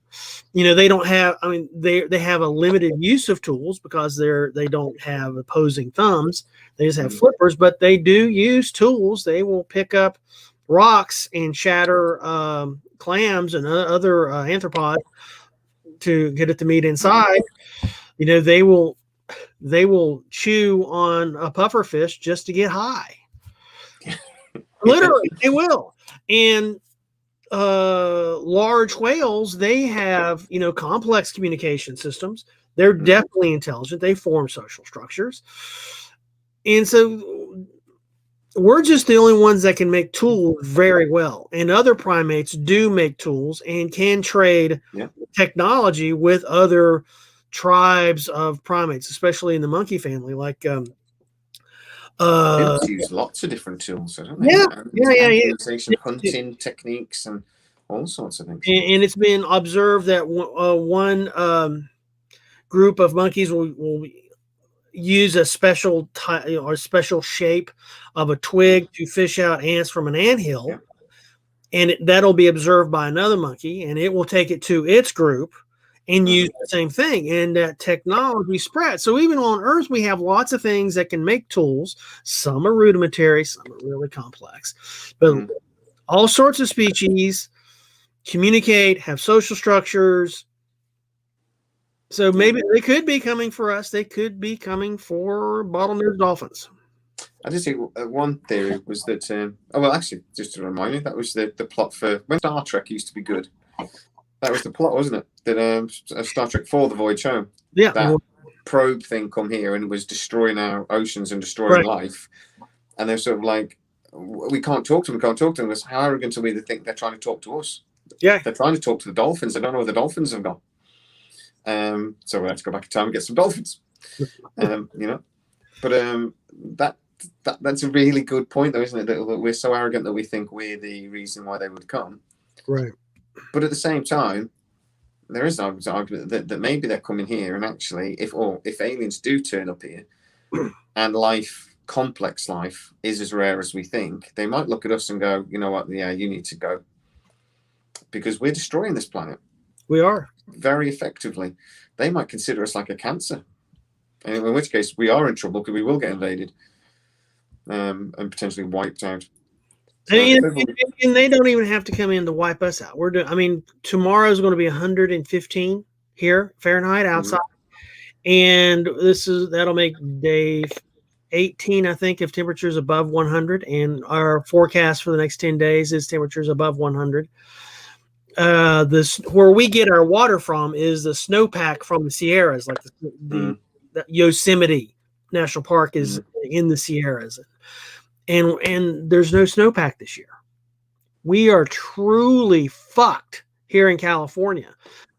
They don't have. I mean, they have a limited use of tools because they don't have opposing thumbs. They just have flippers, but they do use tools. They will pick up rocks and shatter clams and other arthropods to get at the meat inside. They will chew on a puffer fish just to get high. Literally, they will. And large whales, they have complex communication systems. They're definitely intelligent. They form social structures. And so we're just the only ones that can make tools very well. And other primates do make tools and can trade technology with other tribes of primates, especially in the monkey family. Like use lots of different tools, don't they? Yeah. Hunting techniques and all sorts of things. And it's been observed that one group of monkeys will use a special or special shape of a twig to fish out ants from an anthill, and that'll be observed by another monkey, and it will take it to its group and use the same thing, and that technology spreads. So even on Earth, we have lots of things that can make tools. Some are rudimentary, some are really complex, but all sorts of species communicate, have social structures. So maybe they could be coming for us. They could be coming for bottlenose dolphins. I just think one theory was that, actually, just to remind you, that was the plot for when Star Trek used to be good. That was the plot, wasn't it? That Star Trek 4, The Voyage Home. Yeah. That probe thing come here and was destroying our oceans and destroying life. And they're sort of like, we can't talk to them, Because how arrogant are we to think they're trying to talk to us? Yeah. They're trying to talk to the dolphins. I don't know where the dolphins have gone. So we have to go back in time and get some dolphins. But that's a really good point, though, isn't it? That we're so arrogant that we think we're the reason why they would come. Right. But at the same time, there is an argument that maybe they're coming here, and actually, if aliens do turn up here, and complex life is as rare as we think, they might look at us and go, you know what? Yeah, you need to go, because we're destroying this planet. We are. Very effectively. They might consider us like a cancer. And in which case we are in trouble because we will get invaded and potentially wiped out. So and they don't even have to come in to wipe us out. I mean, tomorrow's going to be 115 here Fahrenheit outside, and that'll make day 18, I think, if temperatures above 100. And our forecast for the next 10 days is temperatures above 100. Where we get our water from is the snowpack from the Sierras, like the Yosemite National Park is in the Sierras, and there's no snowpack this year. We are truly fucked here in California,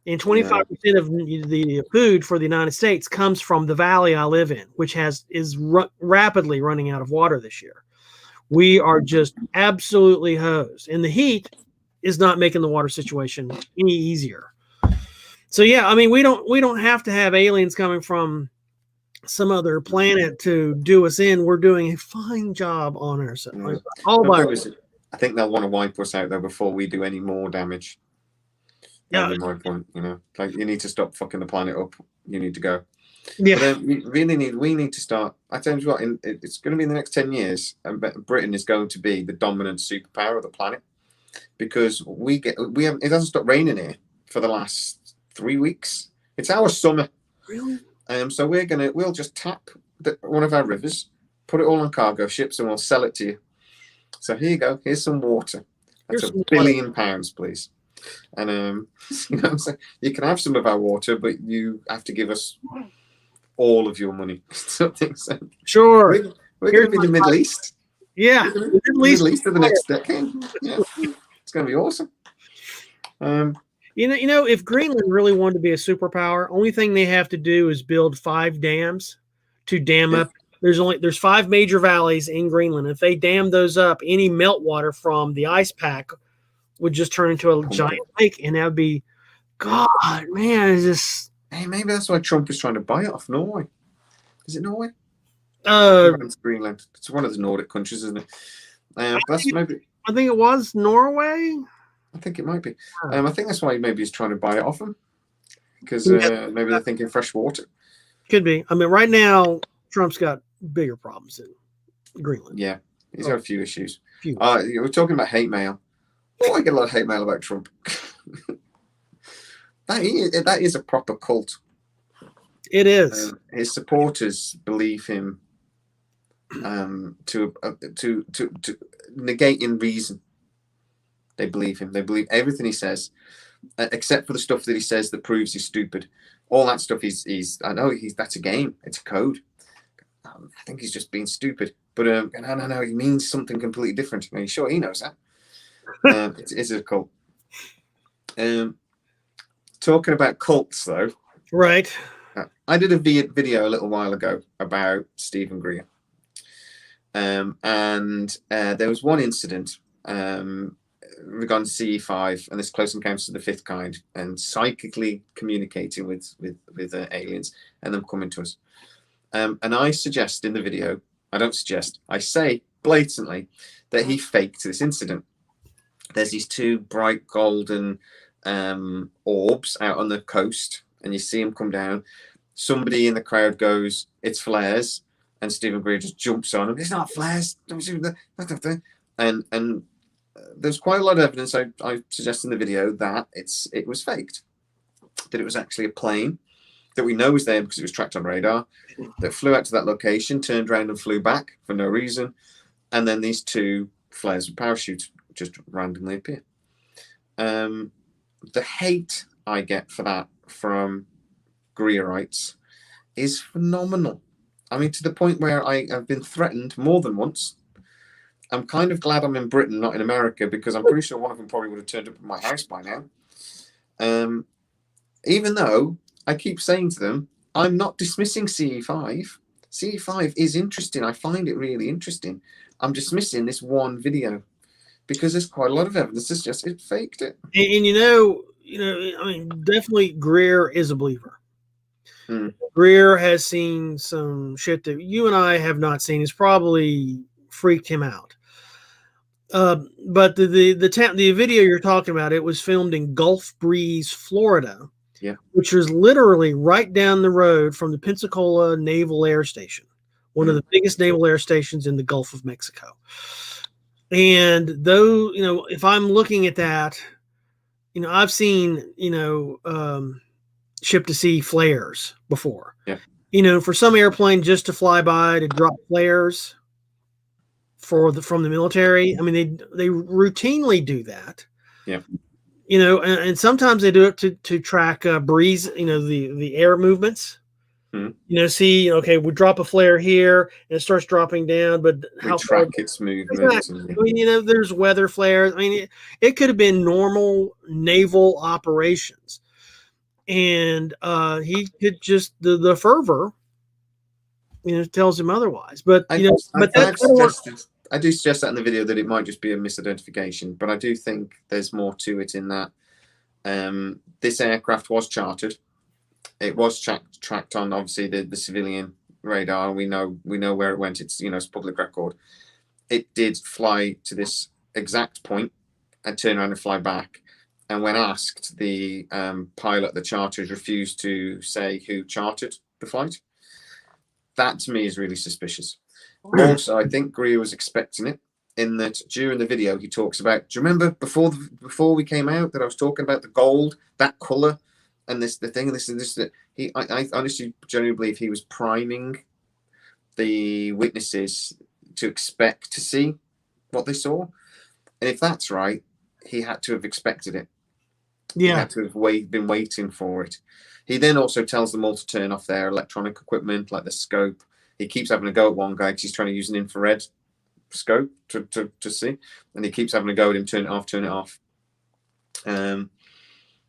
and 25% of the food for the United States comes from the valley I live in, which is rapidly running out of water this year. We are just absolutely hosed, and the heat is not making the water situation any easier. So yeah, I mean, we don't have to have aliens coming from some other planet to do us in. We're doing a fine job on ourselves. I think they'll want to wipe us out though before we do any more damage. Yeah, that's my point. You know, like you need to stop fucking the planet up. You need to go. Yeah, but then we need to start. I tell you what, it's going to be in the next 10 years, and Britain is going to be the dominant superpower of the planet because it hasn't stopped raining here for the last 3 weeks. It's our summer. Really? So we'll just tap one of our rivers, put it all on cargo ships, and we'll sell it to you. So here you go. Here's some water. That's £1 billion, please. And you know, so you can have some of our water, but you have to give us all of your money. Something. So sure. We're going to be in the Middle East. Yeah, the Middle East for the next decade. Yeah, it's going to be awesome. You know, if Greenland really wanted to be a superpower, only thing they have to do is build 5 dams to dam up. There's 5 major valleys in Greenland. If they dam those up, any meltwater from the ice pack would just turn into a giant lake, and that would be, God, man, it's just. Hey, maybe that's why Trump is trying to buy it off Norway. Is it Norway? It's Greenland. It's one of the Nordic countries, isn't it? That's maybe. I think it was Norway. I think it might be. I think that's why maybe he's trying to buy it off them, because maybe they're thinking fresh water. Could be. I mean, right now Trump's got bigger problems in Greenland. Yeah, he's got a few issues. We're talking about hate mail. Oh, I get a lot of hate mail about Trump. that is a proper cult. It is. His supporters believe him to negating reason. They believe him. They believe everything he says, except for the stuff that he says that proves he's stupid. All that stuff that's a game. It's a code. I think he's just being stupid. But no, he means something completely different. I mean, sure, he knows that. It is a cult. Talking about cults, though. Right. I did a video a little while ago about Stephen Greer. And there was one incident regarding CE5 and this Close Encounters of the Fifth Kind and psychically communicating with aliens and them coming to us. And I suggest in the video, I say blatantly that he faked this incident. There's these 2 bright golden orbs out on the coast, and you see them come down. Somebody in the crowd goes, "It's flares," and Stephen Greer just jumps on him. "It's not flares." And there's quite a lot of evidence I suggest in the video that it was faked, that it was actually a plane that we know was there because it was tracked on radar, that flew out to that location, turned around and flew back for no reason, and then these 2 flares of parachutes just randomly appear. The hate I get for that from Greerites is phenomenal. I mean, to the point where I have been threatened more than once. I'm kind of glad I'm in Britain, not in America, because I'm pretty sure one of them probably would have turned up at my house by now. Even though I keep saying to them, I'm not dismissing CE5. CE5 is interesting. I find it really interesting. I'm dismissing this one video because there's quite a lot of evidence. It's just it faked it. And you know, I mean, definitely Greer is a believer. Greer has seen some shit that you and I have not seen. It's probably freaked him out. But the video you're talking about, it was filmed in Gulf Breeze, Florida. which is literally right down the road from the Pensacola Naval Air Station, one of the biggest naval air stations in the Gulf of Mexico. And though, if I'm looking at that, I've seen, ship to sea flares before. Yeah. For some airplane just to fly by to drop flares from the military. I mean, they routinely do that. Yeah. And sometimes they do it to track breeze, the air movements. See, okay, we drop a flare here and it starts dropping down, but we track its movement. Exactly. I mean, there's weather flares. I mean, it could have been normal naval operations, and he could just the fervor, tells him otherwise. But I do suggest that in the video that it might just be a misidentification, but I do think there's more to it in that this aircraft was chartered. It was tracked on obviously the civilian radar. We know where it went. It's it's public record. It did fly to this exact point and turn around and fly back. And when asked, the pilot, the charters, refused to say who chartered the flight. That to me is really suspicious. Also, I think Greer was expecting it, in that during the video he talks about, do you remember before we came out that I was talking about the gold, that color, and the thing, and this and this, that I honestly genuinely believe he was priming the witnesses to expect to see what they saw. And if that's right, he had to have expected it. Yeah. He had to have been waiting for it. He then also tells them all to turn off their electronic equipment, like the scope. He keeps having a go at one guy because he's trying to use an infrared scope to see. And he keeps having a go at him, turn it off.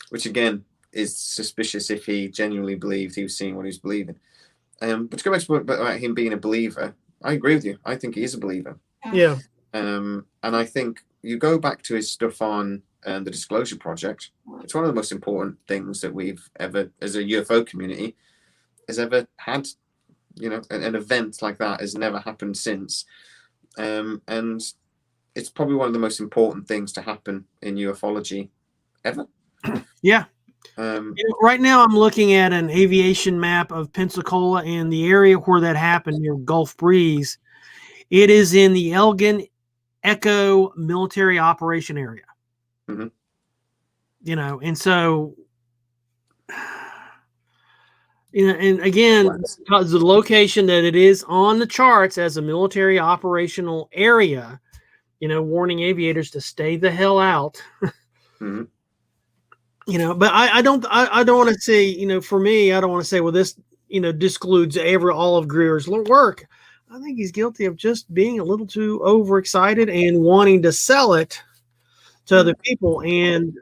Which again is suspicious if he genuinely believed he was seeing what he was believing. But to go back to about him being a believer, I agree with you. I think he is a believer. Yeah. And I think you go back to his stuff on the Disclosure Project. It's one of the most important things that we've ever, as a UFO community, has ever had. An event like that has never happened since. And it's probably one of the most important things to happen in ufology ever. Yeah. Right now I'm looking at an aviation map of Pensacola and the area where that happened near Gulf Breeze. It is in the Elgin Echo military operation area. And so, and again, because the location that it is on the charts as a military operational area, warning aviators to stay the hell out. But I don't want to say, for me, I don't want to say, well, this, discludes all of Greer's work. I think he's guilty of just being a little too overexcited and wanting to sell it to other people. And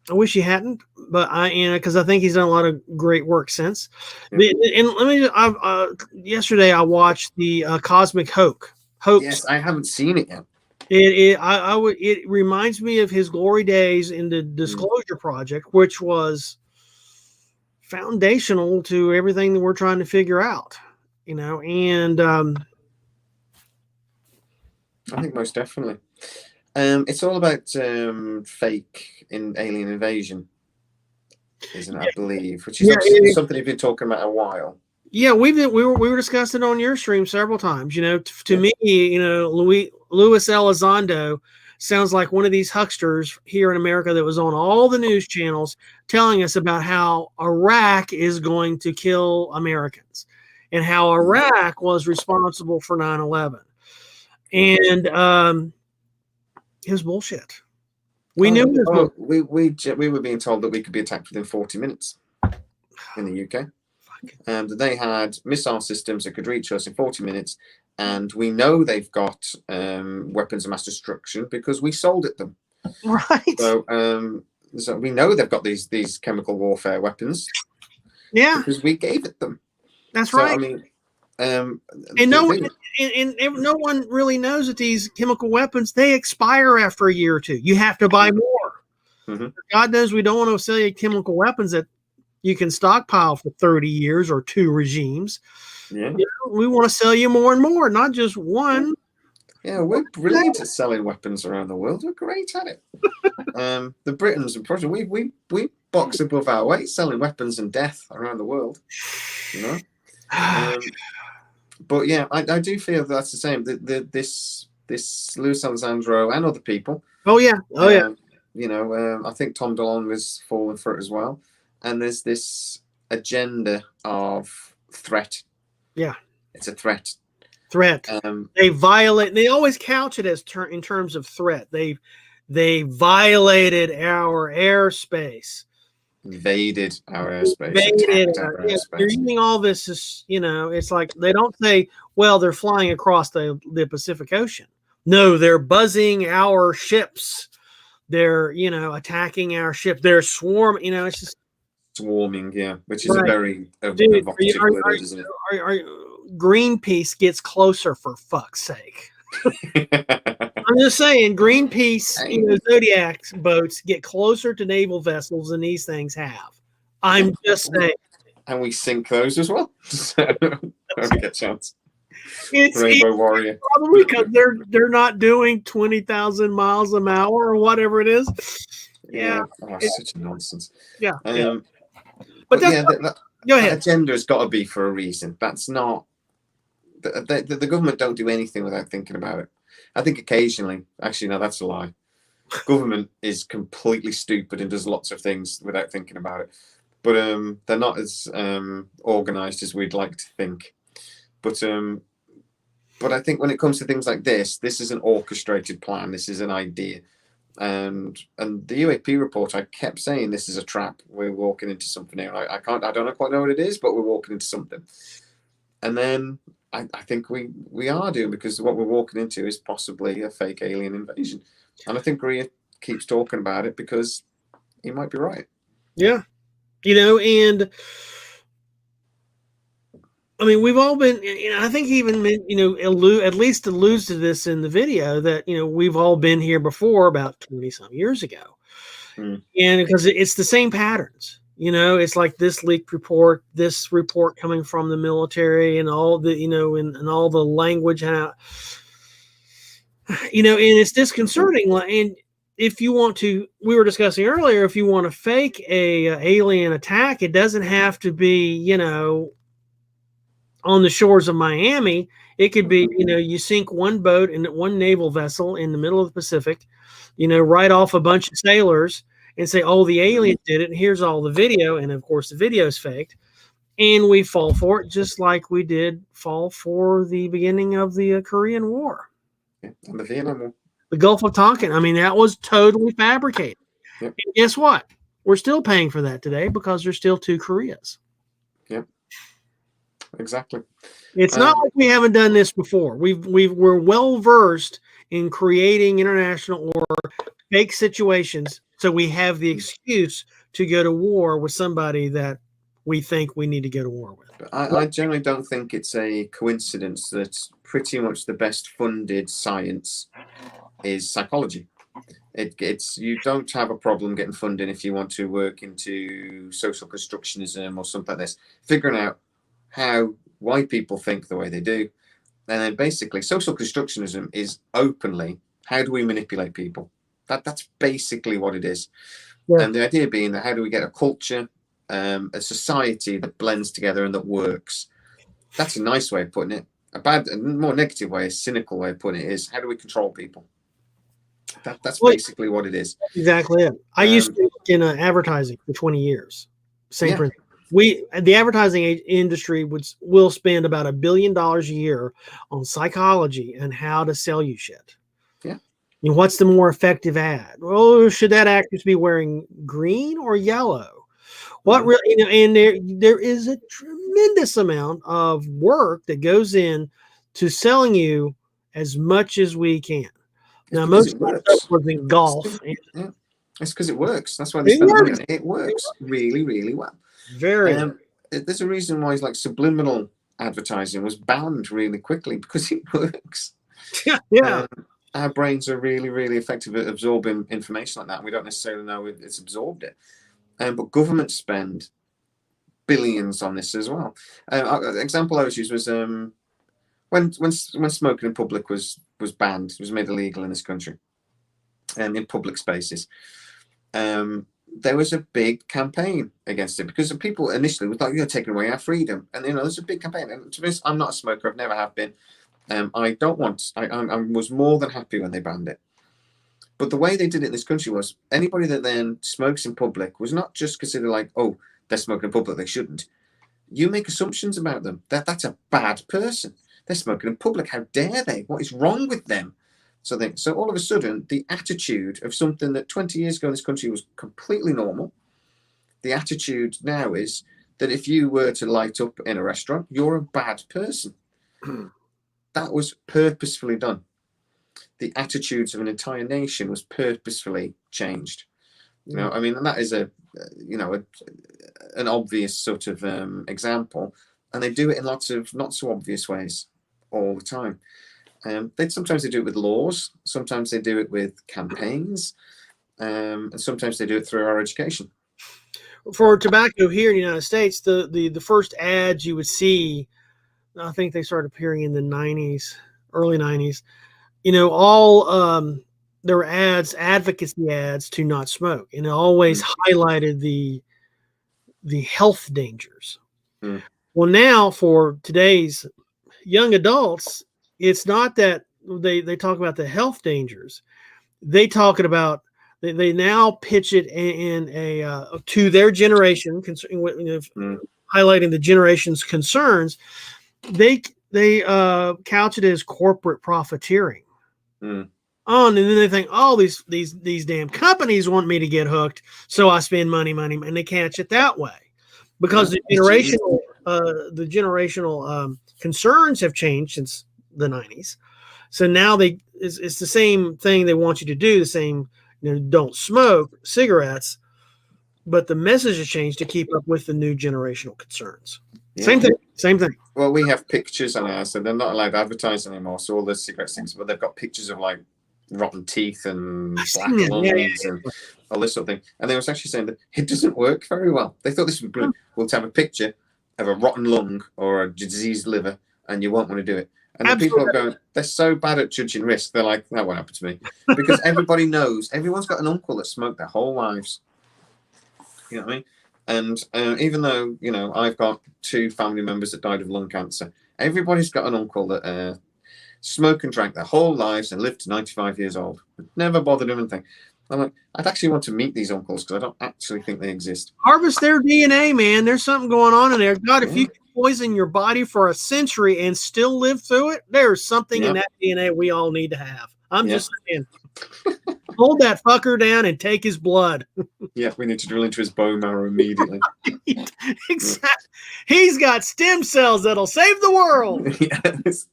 I wish he hadn't, but because I think he's done a lot of great work since. And let me, yesterday I watched the Cosmic Hoax. Yes, I haven't seen it yet. It reminds me of his glory days in the Disclosure Project, which was foundational to everything that we're trying to figure out, and I think most definitely. It's all about fake alien invasion, isn't it? I believe, which is something you've been talking about a while. Yeah, we were discussing it on your stream several times. To me, Luis Elizondo sounds like one of these hucksters here in America that was on all the news channels telling us about how Iraq is going to kill Americans and how Iraq was responsible for 9/11. And it was bullshit. We knew it was we were being told that we could be attacked within 40 minutes in the UK. And they had missile systems that could reach us in 40 minutes. And we know they've got weapons of mass destruction because we sold it them. Right. So we know they've got these chemical warfare weapons. Yeah. Because we gave it them. That's right. I mean, and no one really knows that these chemical weapons, they expire after a year or two. You have to buy more. God knows we don't want to sell you chemical weapons that you can stockpile for 30 years or two regimes. Yeah. We want to sell you more and more, not just one. Yeah, we're brilliant at selling weapons around the world. We're great at it. The Britons, we box above our weight, selling weapons and death around the world. You know. But yeah, I do feel that's the same. This Luis Alessandro and other people. Oh yeah. You know, I think Tom DeLonge was falling for it as well. And there's this agenda of threat. Yeah, it's a threat. They violate. They always couch it as in terms of threat. They violated our airspace. Invaded our airspace. Attacked our airspace. You're using all this as, you know, it's like they don't say, well, they're flying across the Pacific Ocean. No, they're buzzing our ships. They're, you know, attacking our ship. They're swarming, you know, it's just swarming, yeah, which is a very dude, Greenpeace gets closer, for fuck's sake. I'm just saying, Greenpeace, you know, Zodiac boats get closer to naval vessels than these things have. I'm just saying. And we sink those as well. So don't get a chance. Rainbow Warrior. Probably because they're not doing 20,000 miles an hour or whatever it is. Yeah. Oh, such nonsense. Yeah. But yeah, go ahead. That agenda has got to be for a reason. That's not. The government don't do anything without thinking about it. I think occasionally, actually, no, that's a lie. Government is completely stupid and does lots of things without thinking about it. But they're not as organized as we'd like to think. But I think when it comes to things like this is an orchestrated plan. This is an idea. And the UAP report, I kept saying this is a trap. We're walking into something here. I don't quite know what it is, but we're walking into something. And then I think we are doing, because what we're walking into is possibly a fake alien invasion. And I think Greer keeps talking about it because he might be right. Yeah. You know, and I mean, we've all been, you know, I think he even, you know, at least alludes to this in the video that, you know, we've all been here before about 20 some years ago. And because it's the same patterns, you know, it's like this leaked report, this report coming from the military, and all the, you know, and all the language, how, you know, and it's disconcerting. And if you want to, we were discussing earlier, if you want to fake a alien attack, it doesn't have to be, you know, on the shores of Miami. It could be, you know, you sink one boat and one naval vessel in the middle of the Pacific, you know, write off a bunch of sailors and say, oh, the aliens did it, and here's all the video, and of course the video is faked, and we fall for it, just like we did fall for the beginning of the Korean War. And the Vietnam War. The Gulf of Tonkin. I mean, that was totally fabricated. Yep. And guess what? We're still paying for that today because there's still two Koreas. Yep. Exactly. It's not like we haven't done this before. We're well versed in creating international or fake situations, so we have the excuse to go to war with somebody that we think we need to go to war with. I generally don't think it's a coincidence that pretty much the best funded science is psychology. It's you don't have a problem getting funding if you want to work into social constructionism or something like this, figuring out how white people think the way they do. And then basically social constructionism is openly, how do we manipulate people? That's basically what it is. Yeah. And the idea being that how do we get a culture, a society that blends together and that works? That's a nice way of putting it. A more negative way, a cynical way of putting it is, how do we control people? That's basically what it is. Exactly it. I used to work in advertising for 20 years. Same principle. The advertising industry will spend about $1 billion a year on psychology and how to sell you shit. Yeah. And what's the more effective ad? Well, should that actress be wearing green or yellow? What really, you know, and there is a tremendous amount of work that goes in to selling you as much as we can. Now, most of my stuff was in golf. Yeah. It's because it works. That's why they spend money on it. It works really, really well. Very. There's a reason why it's like subliminal advertising was banned really quickly, because it works. Yeah. Our brains are really, really effective at absorbing information like that. We don't necessarily know it's absorbed it. But governments spend billions on this as well. An example I was used was when smoking in public was banned, was made illegal in this country, in public spaces. there was a big campaign against it because the people initially was like, "You're taking away our freedom," and there's a big campaign. And to be honest, I'm not a smoker. I've never have been. I don't want. I was more than happy when they banned it. But the way they did it in this country was anybody that then smokes in public was not just considered like, oh, they're smoking in public, they shouldn't. You make assumptions about them. That's a bad person. They're smoking in public. How dare they? What is wrong with them? So all of a sudden, the attitude of something that 20 years ago in this country was completely normal, the attitude now is that if you were to light up in a restaurant, you're a bad person. That was purposefully done. The attitudes of an entire nation was purposefully changed. You know, I mean, and that is an obvious sort of example, and they do it in lots of not so obvious ways all the time. Sometimes they do it with laws, sometimes they do it with campaigns, and sometimes they do it through our education. For tobacco here in the United States, the first ads you would see, I think they started appearing in the 90s, early 90s. You know, all there were advocacy ads to not smoke, and it always highlighted the health dangers. Well, now for today's young adults, it's not that they talk about the health dangers. They now pitch it in a to their generation, highlighting the generation's concerns. They couch it as corporate profiteering. Oh, and then they think, oh, these damn companies want me to get hooked, so I spend money, and they catch it that way because the generational concerns have changed since the 90s. So now it's the same thing they want you to do, the same, don't smoke cigarettes, but the message has changed to keep up with the new generational concerns. Yeah. Same thing. Well, we have pictures on ours, so they're not allowed to advertise anymore. So all the cigarette things, but they've got pictures of like rotten teeth and black lungs and all this sort of thing. And they was actually saying that it doesn't work very well. They thought this would be brilliant. We'll have a picture of a rotten lung or a diseased liver, and you won't want to do it. And the people are going, they're so bad at judging risk. They're like, that won't happen to me. Because everybody knows, everyone's got an uncle that smoked their whole lives. You know what I mean? And even though, I've got 2 family members that died of lung cancer, everybody's got an uncle that smoked and drank their whole lives and lived to 95 years old. Never bothered him anything. I'm like, I'd actually want to meet these uncles because I don't actually think they exist. Harvest their DNA, man. There's something going on in there. God, if you can poison your body for a century and still live through it, there's something in that DNA we all need to have. I'm just saying. Hold that fucker down and take his blood. Yeah, we need to drill into his bone marrow immediately. Exactly. He's got stem cells that'll save the world. Yes.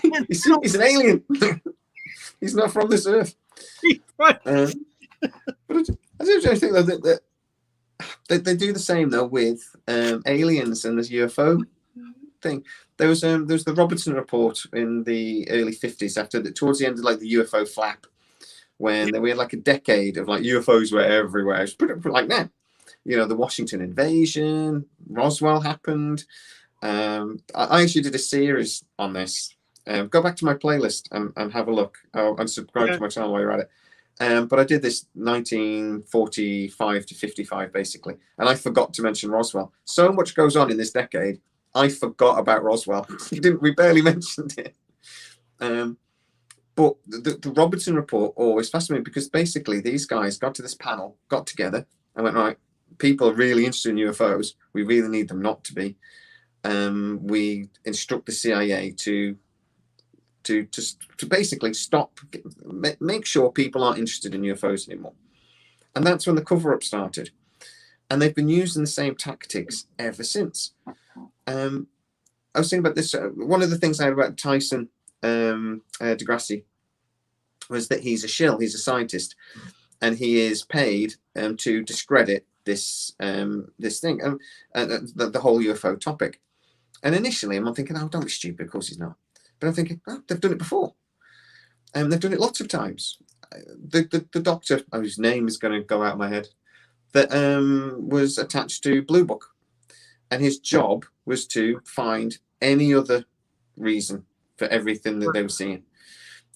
He's an alien. He's not from this earth. But I don't think that they do the same though with aliens and this UFO thing. There was the Robertson report in the early 50s towards the end of like the UFO flap, when we had like a decade of like UFOs were everywhere. It's pretty like that. The Washington invasion, Roswell happened. I actually did a series on this. Go back to my playlist and have a look. And subscribe to my channel while you're at it. But I did this 1945 to 55 basically, and I forgot to mention Roswell. So much goes on in this decade. I forgot about Roswell. We barely mentioned it. But the Robertson report always fascinated me because basically these guys got to this panel, got together, and went, right, people are really interested in UFOs. We really need them not to be. We instruct the CIA to basically stop, make sure people aren't interested in UFOs anymore. And that's when the cover-up started. And they've been using the same tactics ever since. I was thinking about this. One of the things I heard about Tyson DeGrassi was that he's a shill, he's a scientist, and he is paid to discredit this thing, the whole UFO topic. And initially I'm thinking, oh, don't be stupid, of course he's not. But I'm thinking, oh, they've done it before. And they've done it lots of times. The doctor, whose name is going to go out of my head, that was attached to Blue Book. And his job was to find any other reason for everything that they were seeing.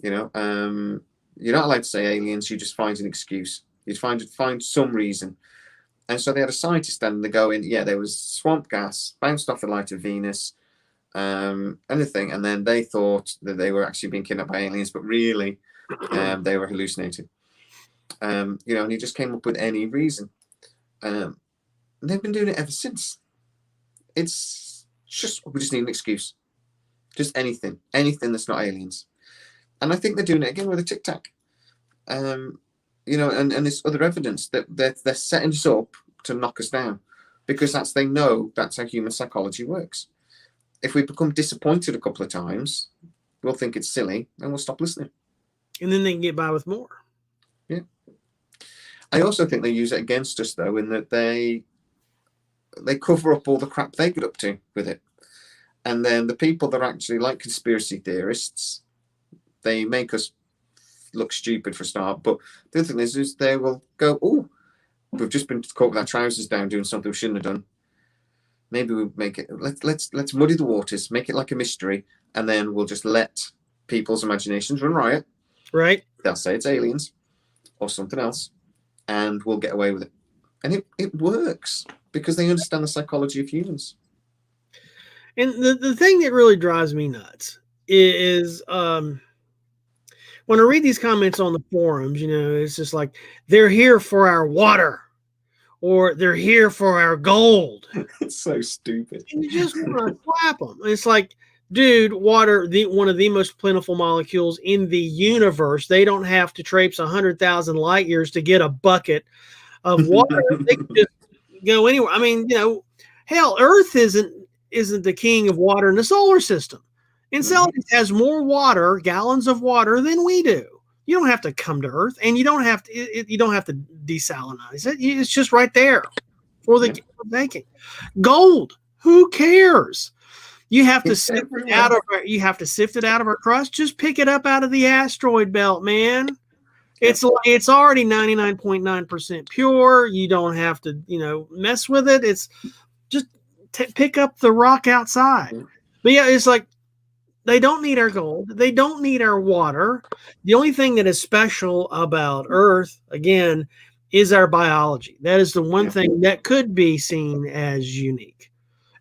You're not allowed to say aliens, you just find an excuse. You'd find some reason. And so they had a scientist and they go in, yeah, there was swamp gas bounced off the light of Venus, anything, and then they thought that they were actually being kidnapped by aliens, but really they were hallucinating. And he just came up with any reason. They've been doing it ever since. It's just, we just need an excuse. Just anything that's not aliens. And I think they're doing it again with a Tic Tac. And there's other evidence that they're setting us up to knock us down, because they know that's how human psychology works. If we become disappointed a couple of times, we'll think it's silly and we'll stop listening. And then they can get by with more. Yeah. I also think they use it against us, though, in that they cover up all the crap they get up to with it. And then the people that are actually like conspiracy theorists, they make us look stupid for a start. But the other thing is they will go, oh, we've just been caught with our trousers down doing something we shouldn't have done. Maybe we'll make it, let's muddy the waters, make it like a mystery, and then we'll just let people's imaginations run riot. Right. They'll say it's aliens or something else, and we'll get away with it. And it works because they understand the psychology of humans. And the thing that really drives me nuts is when I read these comments on the forums, it's just like, they're here for our water, or they're here for our gold. It's so stupid. And you just want to slap them. It's like, dude, water, one of the most plentiful molecules in the universe. They don't have to traipse 100,000 light years to get a bucket of water. They can just go anywhere. I mean, hell, Earth isn't the king of water in the solar system. Enceladus has more water, gallons of water, than we do. You don't have to come to Earth, and you don't have to desalinize it. It's just right there for the baking. Gold, who cares? You have to sift it out of our crust. Just pick it up out of the asteroid belt, man. It's already 99.9% pure. You don't have to mess with it. It's just pick up the rock outside. But yeah, it's like, they don't need our gold. They don't need our water. The only thing that is special about Earth, again, is our biology. That is the one thing that could be seen as unique.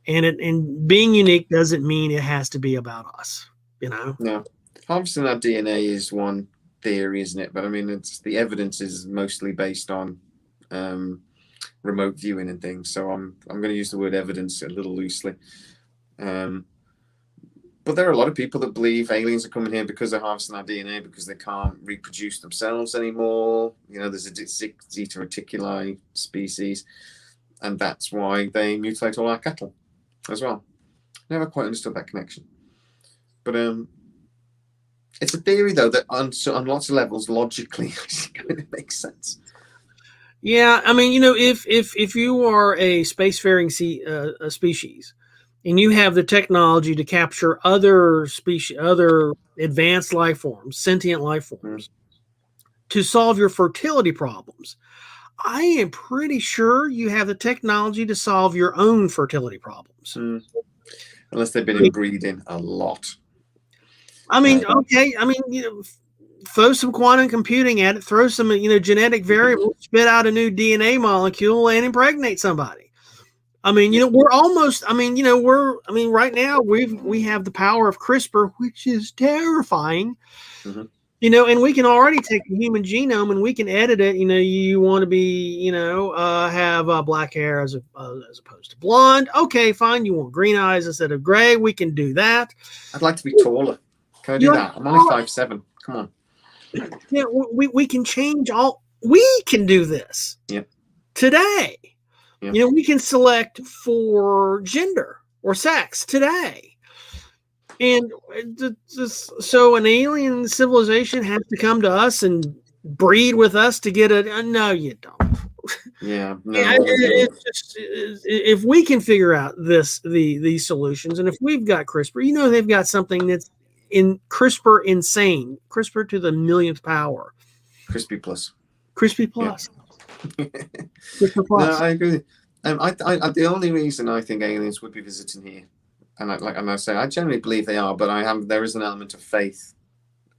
And being unique doesn't mean it has to be about us, No. Harvesting our DNA is one theory, isn't it? But I mean, the evidence is mostly based on remote viewing and things. So I'm going to use the word evidence a little loosely. But there are a lot of people that believe aliens are coming here because they're harvesting our DNA because they can't reproduce themselves anymore. There's a Zeta reticuli species, and that's why they mutilate all our cattle as well. Never quite understood that connection. But it's a theory, though, that on lots of levels, logically, it makes sense. Yeah, I mean, if you are a spacefaring species, and you have the technology to capture other species, other advanced life forms, sentient life forms, to solve your fertility problems, I am pretty sure you have the technology to solve your own fertility problems. Unless they've been inbreeding a lot. I mean, okay. I mean, throw some quantum computing at it, throw some, genetic variables, spit out a new DNA molecule, and impregnate somebody. I mean, we're almost, right now we have the power of CRISPR, which is terrifying, and we can already take the human genome and we can edit it. You want to be, have black hair as opposed to blonde. Okay, fine. You want green eyes instead of gray. We can do that. I'd like to be taller. Can I do that? I'm only 5'7". Come on. Yeah, we can change we can do this today. Yeah. We can select for gender or sex today. And so an alien civilization has to come to us and breed with us to get no, you don't. Yeah. No, it's just, if we can figure out these solutions, and if we've got CRISPR, they've got something that's in CRISPR insane, CRISPR to the millionth power. Crispy plus. Yeah. CRISPR plus. No, I agree. I the only reason I think aliens would be visiting here, and I say I generally believe they are, but there is an element of faith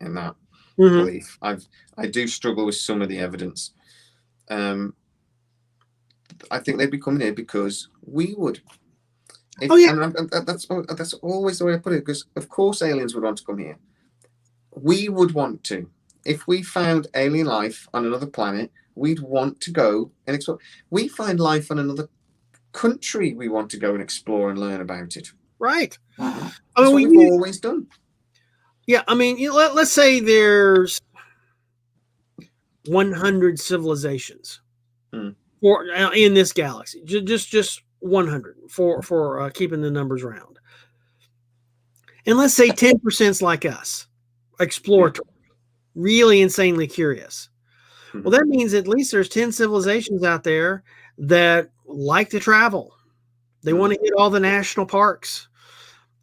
in that belief. I do struggle with some of the evidence. I think they'd be coming here because we would. Oh yeah, and that's always the way I put it. Because of course aliens would want to come here. We would want to. If we found alien life on another planet, we'd want to go and explore. We find life on another country, we want to go and explore and learn about it. right. That's I mean, what we've always done. Yeah, I mean, let's say there's 100 civilizations for in this galaxy, just 100 for keeping the numbers round, and let's say 10%'s like us, exploratory, really insanely curious. Well, that means at least there's 10 civilizations out there that like to travel. They want to hit all the national parks.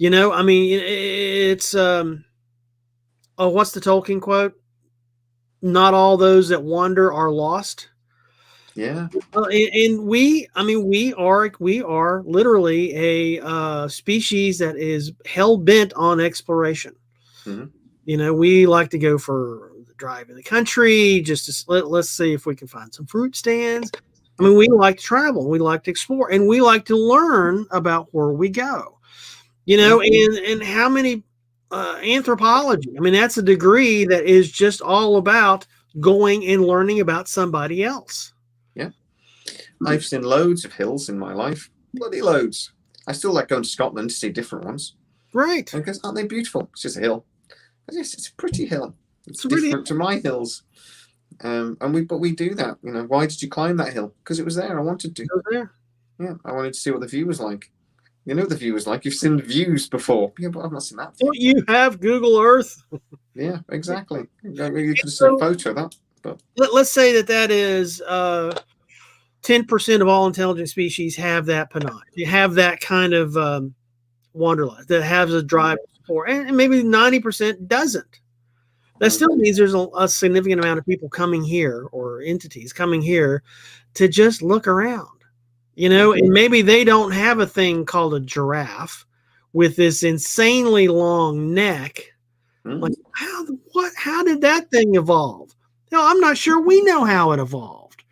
I mean, it's what's the Tolkien quote? Not all those that wander are lost. Yeah. And we are literally a species that is hell bent on exploration. We like to go for the drive in the country, just to let's see if we can find some fruit stands. I mean, we like to travel, we like to explore, and we like to learn about where we go. And how many anthropology? I mean, that's a degree that is just all about going and learning about somebody else. Yeah, I've seen loads of hills in my life, bloody loads. I still like going to Scotland to see different ones. Right? Because aren't they beautiful? It's just a hill. Yes, it's a pretty hill. It's different to my hills. But we do that. Why did you climb that hill? Because it was there. I wanted to. It was there. Yeah, I wanted to see what the view was like. The view was like. You've seen views before. Yeah, but I've not seen that. Well, you have Google Earth. Yeah, exactly. You could have seen a photo of that. But let's say that is 10% of all intelligent species have that panache. You have that kind of wanderlust that has a drive for, and maybe 90% doesn't. That still means there's a significant amount of people coming here, or entities coming here, to just look around. And maybe they don't have a thing called a giraffe with this insanely long neck. Like, how did that thing evolve? I'm not sure we know how it evolved.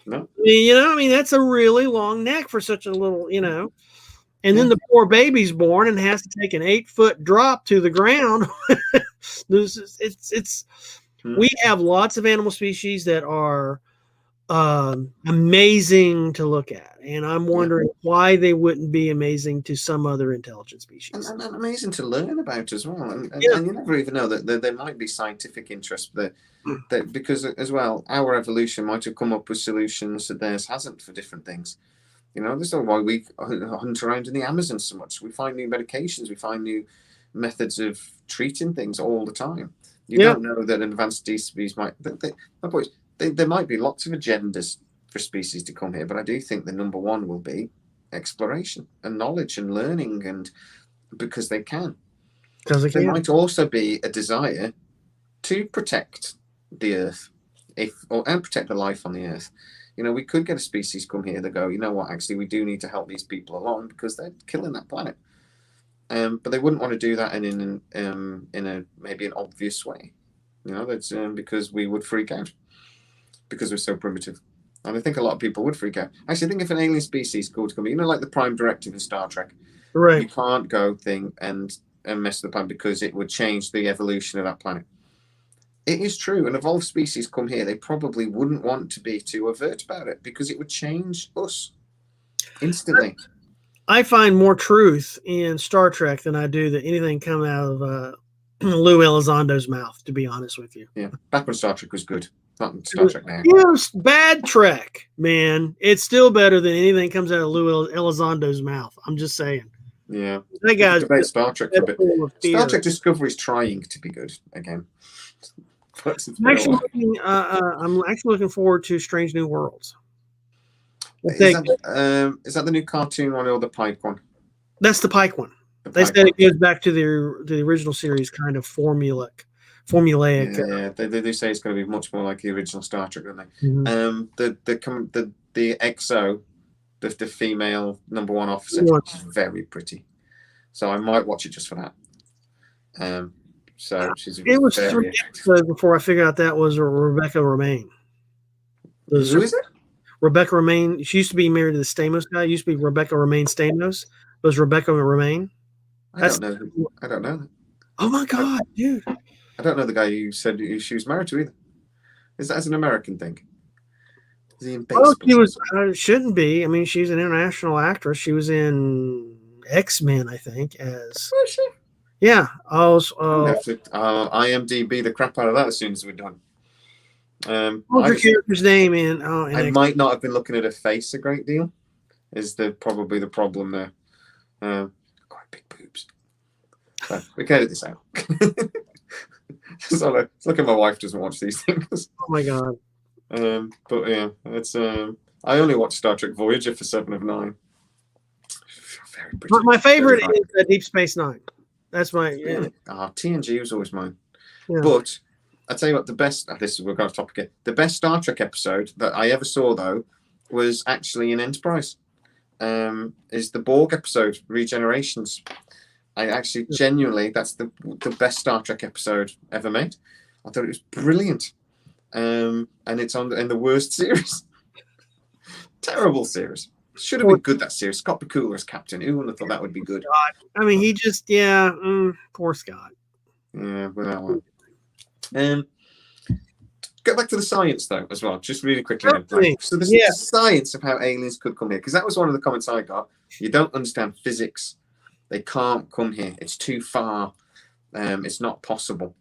No. I mean, that's a really long neck for such a little, and then the poor baby's born and has to take an 8-foot drop to the ground. We have lots of animal species that are amazing to look at, and I'm wondering why they wouldn't be amazing to some other intelligent species, and amazing to learn about as well. And you never even know that there might be scientific interest that because as well, our evolution might have come up with solutions that theirs hasn't for different things. That's not why we hunt around in the Amazon so much. We find new medications, we find new methods of treating things all the time. You don't know that advanced species might. There might be lots of agendas for species to come here, but I do think the number one will be exploration and knowledge and learning, and because they can. There might also be a desire to protect the Earth, and protect the life on the Earth. We could get a species come here that go, you know what, actually, we do need to help these people along because they're killing that planet. But they wouldn't want to do that in a maybe an obvious way. That's because we would freak out because we're so primitive. And I think a lot of people would freak out. Actually, I think if an alien species called to come, like the Prime Directive in Star Trek, right? You can't go and mess with the planet because it would change the evolution of that planet. It is true. An evolved species come here, they probably wouldn't want to be too overt about it because it would change us instantly. I find more truth in Star Trek than I do that anything coming out of Lou Elizondo's mouth, to be honest with you. Yeah, back when Star Trek was good. Not Star Trek now. Bad Trek, man. It's still better than anything comes out of Lou Elizondo's mouth. I'm just saying. Yeah. That guy's debate Star Trek for a bit. Star Trek Discovery is trying to be good again. I'm actually looking forward to Strange New Worlds. Is that the new cartoon one or the Pike one? That's the Pike one. They said it goes back to the original series, kind of formulaic. Yeah, they do say it's going to be much more like the original Star Trek, don't they? Mm-hmm. The XO, the female number one officer, is very pretty. So I might watch it just for that. So she's. It was 3 episodes before I figured out that was Rebecca Romaine. Who is it? Rebecca Romaine. She used to be married to the Stamos guy. It used to be Rebecca Romaine Stamos. It was Rebecca Romaine. I don't know. I don't know. Oh my God, dude! I don't know the guy you said she was married to either. Is that as an American thing? Is he in baseball? Well, she was. Shouldn't be. I mean, she's an international actress. She was in X-Men, I think. As Was she? yeah. I'll have to IMDb the crap out of that as soon as we're done. What's your character's name in? I might not have been looking at her face a great deal. Is probably the problem there? Quite big boobs. So we can edit this out. So look at my wife doesn't watch these things. Oh my God. But yeah, it's I only watched Star Trek Voyager for 7 of 9. Very pretty. My favorite is Deep Space Nine. That's my TNG was always mine. Yeah. But I tell you what, the best. We're going off topic again. The best Star Trek episode that I ever saw though was actually in Enterprise. Is the Borg episode Regenerations. I actually genuinely, that's the best Star Trek episode ever made. I thought it was brilliant. And it's in the worst series. Terrible series. Should have been good, that series. Scott Bakula as captain. Who would have thought that would be good? Scott. I mean, he just, poor Scott. Yeah, but that one. Go back to the science, though, as well, just really quickly. So the science of how aliens could come here, because that was one of the comments I got. You don't understand physics. They can't come here. It's too far. It's not possible.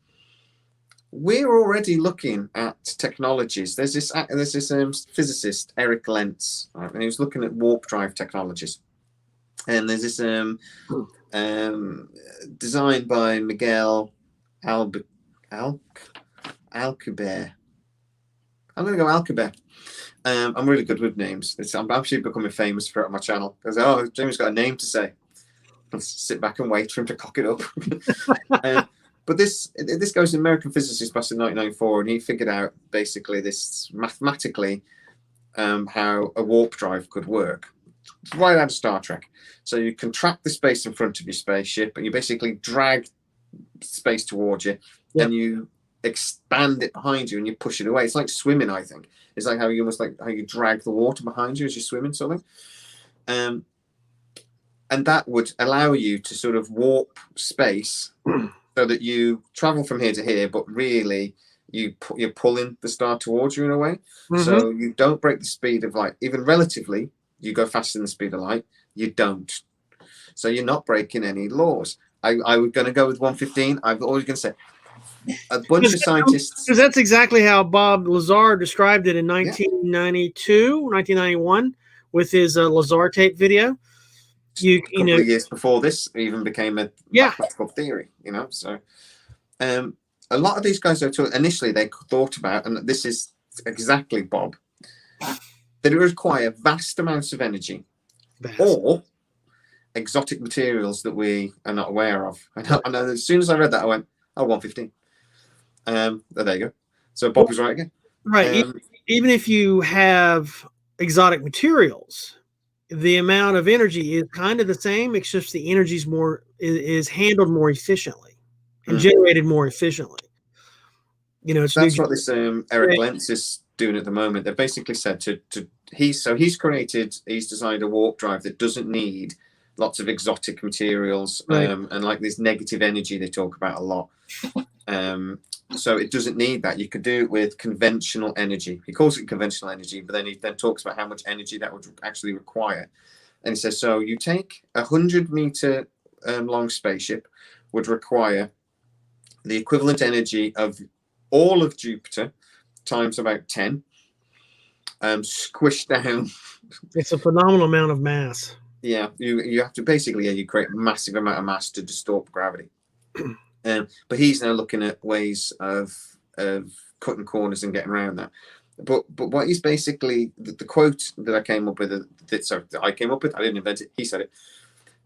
We're already looking at technologies. There's this physicist, Eric Lentz, right, and he was looking at warp drive technologies. And there's this designed by Miguel Alcubierre. I'm going to go Alcubierre. I'm really good with names. I'm actually becoming famous for it on my channel because Jamie's got a name to say. Let's sit back and wait for him to cock it up. But this goes to an American physicist back in 1994, and he figured out basically this mathematically how a warp drive could work. Right out of Star Trek. So you contract the space in front of your spaceship, and you basically drag space towards you, and you expand it behind you, and you push it away. It's like swimming, I think. It's like how you drag the water behind you as you're swimming, something. And that would allow you to sort of warp space so that you travel from here to here, but really you're pulling the star towards you in a way. Mm-hmm. So you don't break the speed of light. Even relatively, you go faster than the speed of light. You don't. So you're not breaking any laws. I was going to go with 115. I'm always going to say a bunch of scientists. Because that's exactly how Bob Lazar described it in 1991 with his Lazar tape video. A couple of years before this even became a mathematical theory, So a lot of these guys initially they thought about, and this is exactly Bob, that it would require vast amounts of energy or exotic materials that we are not aware of. And as soon as I read that, I went, 115. There you go. So Bob was right again. Right. Even if you have exotic materials, the amount of energy is kind of the same. It's just the energy is handled more efficiently and generated more efficiently. That's what this Eric Lentz is doing at the moment. They've basically said he's designed a warp drive that doesn't need lots of exotic materials and like this negative energy they talk about a lot. So it doesn't need that. You could do it with conventional energy. He calls it conventional energy, but then he talks about how much energy that would actually require. And he says, so you take 100-meter long spaceship would require the equivalent energy of all of Jupiter times about 10, squished down. It's a phenomenal amount of mass. Yeah, you have to basically you create a massive amount of mass to distort gravity. But he's now looking at ways of cutting corners and getting around that. But what he's basically the quote that I came up with, I didn't invent it. He said it.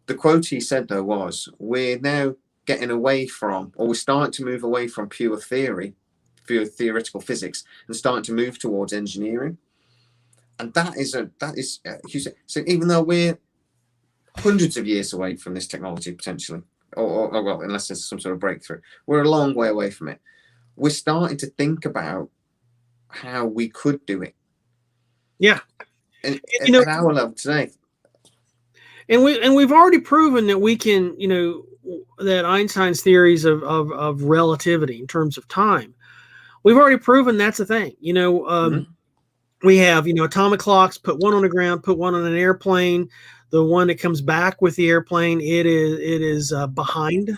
The quote he said though was, "We're now getting away from, or we're starting to move away from pure theoretical physics, and starting to move towards engineering." And that is huge. So even though we're hundreds of years away from this technology potentially. Or well, unless there's some sort of breakthrough, we're a long way away from it. We're starting to think about how we could do it. Yeah. And You know, at our level today. and we've already proven that we can, you know, that Einstein's theories of relativity in terms of time, we've already proven that's a thing. You know, we have, you know, atomic clocks, put one on the ground, put one on an airplane. The one that comes back with the airplane, it is behind.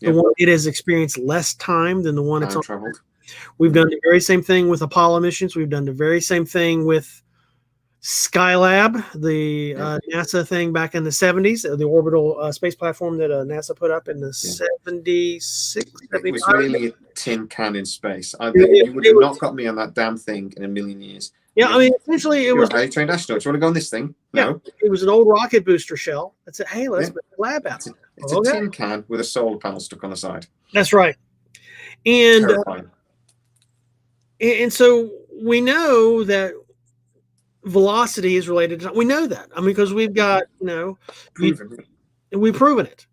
The one, it has experienced less time than the one that's on. Traveled. We've done the very same thing with Apollo missions. We've done the very same thing with Skylab, the NASA thing back in the 70s, the orbital space platform that NASA put up in the 76, 75. It was really a tin can in space. You would have not got me on that damn thing in a million years. Yeah, I mean, essentially, it was a highly trained astronaut. Do you want to go on this thing? No. Yeah, it was an old rocket booster shell that said, "Hey, let's put a lab out." It's a tin can with a solar panel stuck on the side. That's right. And terrifying. And so we know that velocity is related to, we know that. I mean, because we've got, you know, we've proven it.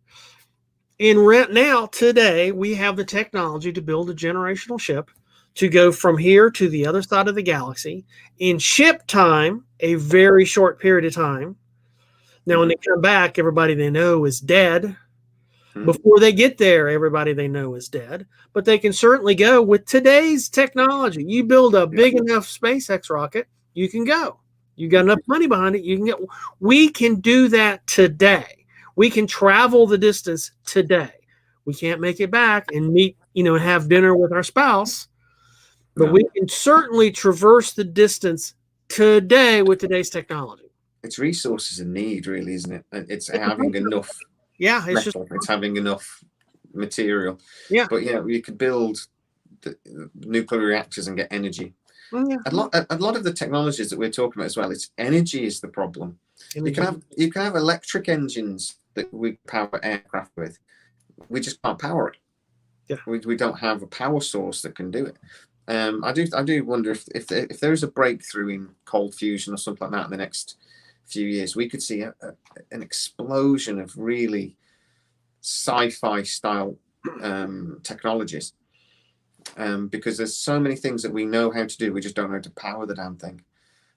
And now, today, we have the technology to build a generational ship to go from here to the other side of the galaxy in ship time, a very short period of time. Now, when they come back, everybody they know is dead. Before they get there, everybody they know is dead. But they can certainly go with today's technology. You build a big enough SpaceX rocket, you can go. You got enough money behind it, you can get. We can do that today. We can travel the distance today. We can't make it back and meet, you know, and have dinner with our spouse, but we can certainly traverse the distance today with today's technology. It's resources in need, really, isn't it? It's having enough. Yeah, it's having enough material. Yeah, but yeah, you could build the nuclear reactors and get energy. A lot of the technologies that we're talking about as well, it's energy is the problem. You can have electric engines that we power aircraft with. We just can't power it. Yeah, we don't have a power source that can do it. I do wonder if there is a breakthrough in cold fusion or something like that in the next few years, we could see an explosion of really sci-fi style technologies, because there's so many things that we know how to do, we just don't know how to power the damn thing,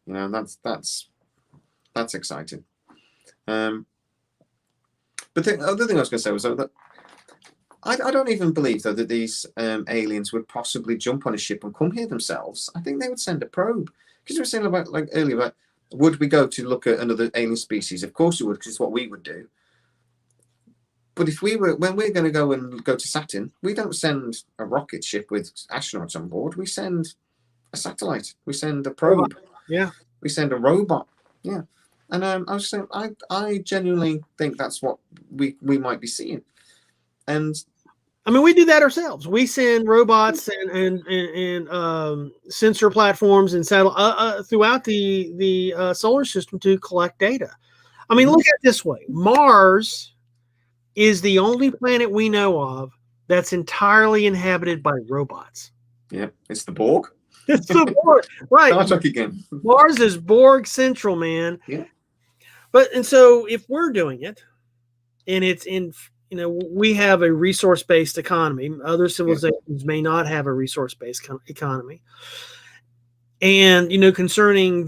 you know. And that's exciting. But the other thing I was going to say was that I don't even believe, though, that these aliens would possibly jump on a ship and come here themselves. I think they would send a probe, because we were saying about, like earlier, about would we go to look at another alien species? Of course we would, because it's what we would do. But if when we're going to go to Saturn, we don't send a rocket ship with astronauts on board. We send a satellite. We send a probe. Yeah. We send a robot. Yeah. And I was saying, I genuinely think that's what we might be seeing. And I mean, we do that ourselves. We send robots and sensor platforms and satellite throughout the solar system to collect data. I mean, look at it this way: Mars is the only planet we know of that's entirely inhabited by robots. Yeah, it's the Borg. It's the Borg, right? Star Trek again. Mars is Borg central, man. Yeah. And so if we're doing it, and it's in, you know, we have a resource-based economy. Other civilizations may not have a resource-based economy. And, you know, concerning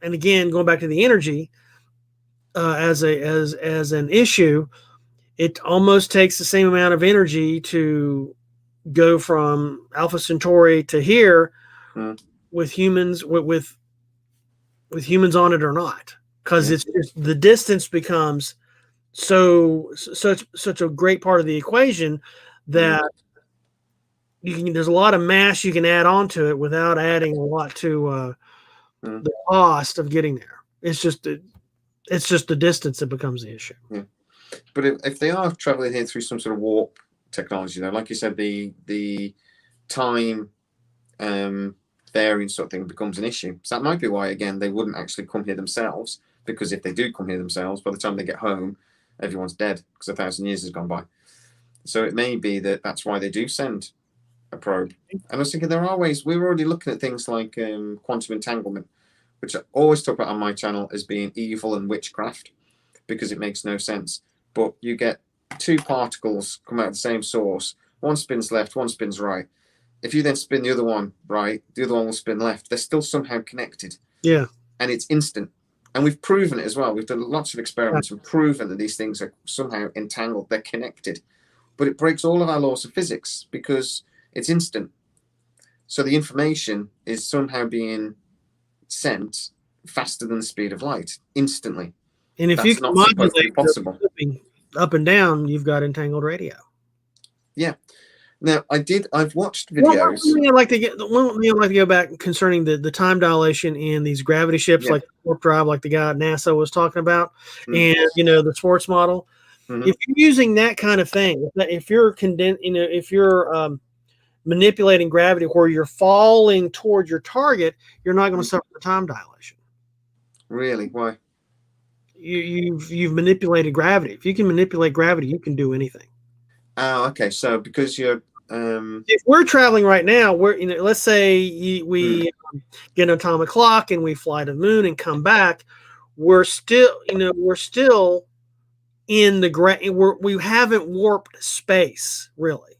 and again, going back to the energy as an issue, it almost takes the same amount of energy to go from Alpha Centauri to here with humans with humans on it or not, because it's just, the distance becomes such a great part of the equation that there's a lot of mass you can add onto it without adding a lot to the cost of getting there. It's just the distance that becomes the issue. Yeah. But if they are traveling here through some sort of warp technology, though, like you said, the time variance sort of thing becomes an issue. So that might be why, again, they wouldn't actually come here themselves, because if they do come here themselves, by the time they get home, everyone's dead because 1,000 years has gone by. So it may be that that's why they do send a probe. And I was thinking there are ways. We were already looking at things like quantum entanglement, which I always talk about on my channel as being evil and witchcraft, because it makes no sense. But you get two particles come out of the same source. One spins left, one spins right. If you then spin the other one right, the other one will spin left. They're still somehow connected. Yeah. and it's instant. And we've proven it as well. We've done lots of experiments and proven that these things are somehow entangled. They're connected. But it breaks all of our laws of physics because it's instant. So the information is somehow being sent faster than the speed of light, instantly. And if That's you can not supposed to be possible. Up and down, you've got entangled radio. Yeah. Now I've watched videos. One thing I'd like to go back concerning the time dilation in these gravity ships, like warp drive, like the guy at NASA was talking about, and the sports model. If you're using that kind of thing, if you're if you're manipulating gravity where you're falling toward your target, you're not going to suffer the time dilation. Really? Why? You've manipulated gravity. If you can manipulate gravity, you can do anything. Oh, okay. So because you're if we're traveling right now, let's say we get an atomic clock and we fly to the moon and come back, we're still in the we haven't warped space really.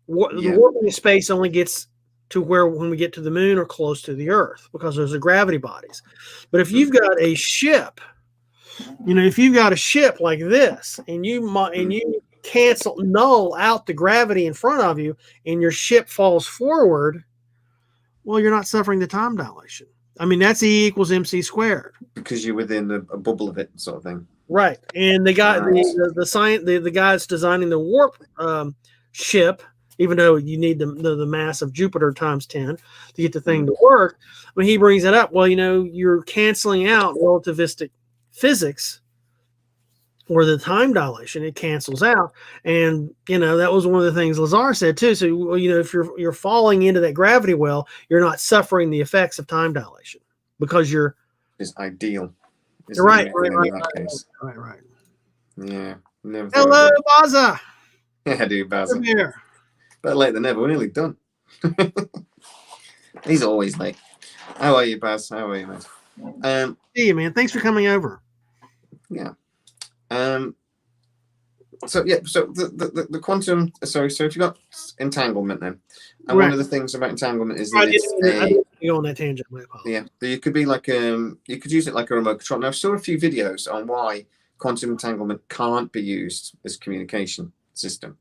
The warping of space only gets to when we get to the moon or close to the Earth because those are gravity bodies. But if you've got a ship, if you've got a ship like this and you null out the gravity in front of you and your ship falls forward, well, you're not suffering the time dilation. I mean, that's E equals MC squared. Because you're within a bubble of it, sort of thing. Right. And the guy, the guy that's designing the warp ship, even though you need the mass of Jupiter times 10 to get the thing to work, when he brings it up, well, you're canceling out relativistic physics or the time dilation. It cancels out, and that was one of the things Lazar said too. So if you're falling into that gravity well, you're not suffering the effects of time dilation because is ideal. Right. Yeah. Hello, Baza. Yeah, dude, Baza. Better late than never. We're nearly done. He's always late. How are you, Baz? How are you, man? See you, man. Thanks for coming over. Yeah. So the quantum. So if you got entanglement, then, and one of the things about entanglement is that I didn't go on that tangent. Yeah, you could be like you could use it like a remote control. Now, I saw a few videos on why quantum entanglement can't be used as a communication system,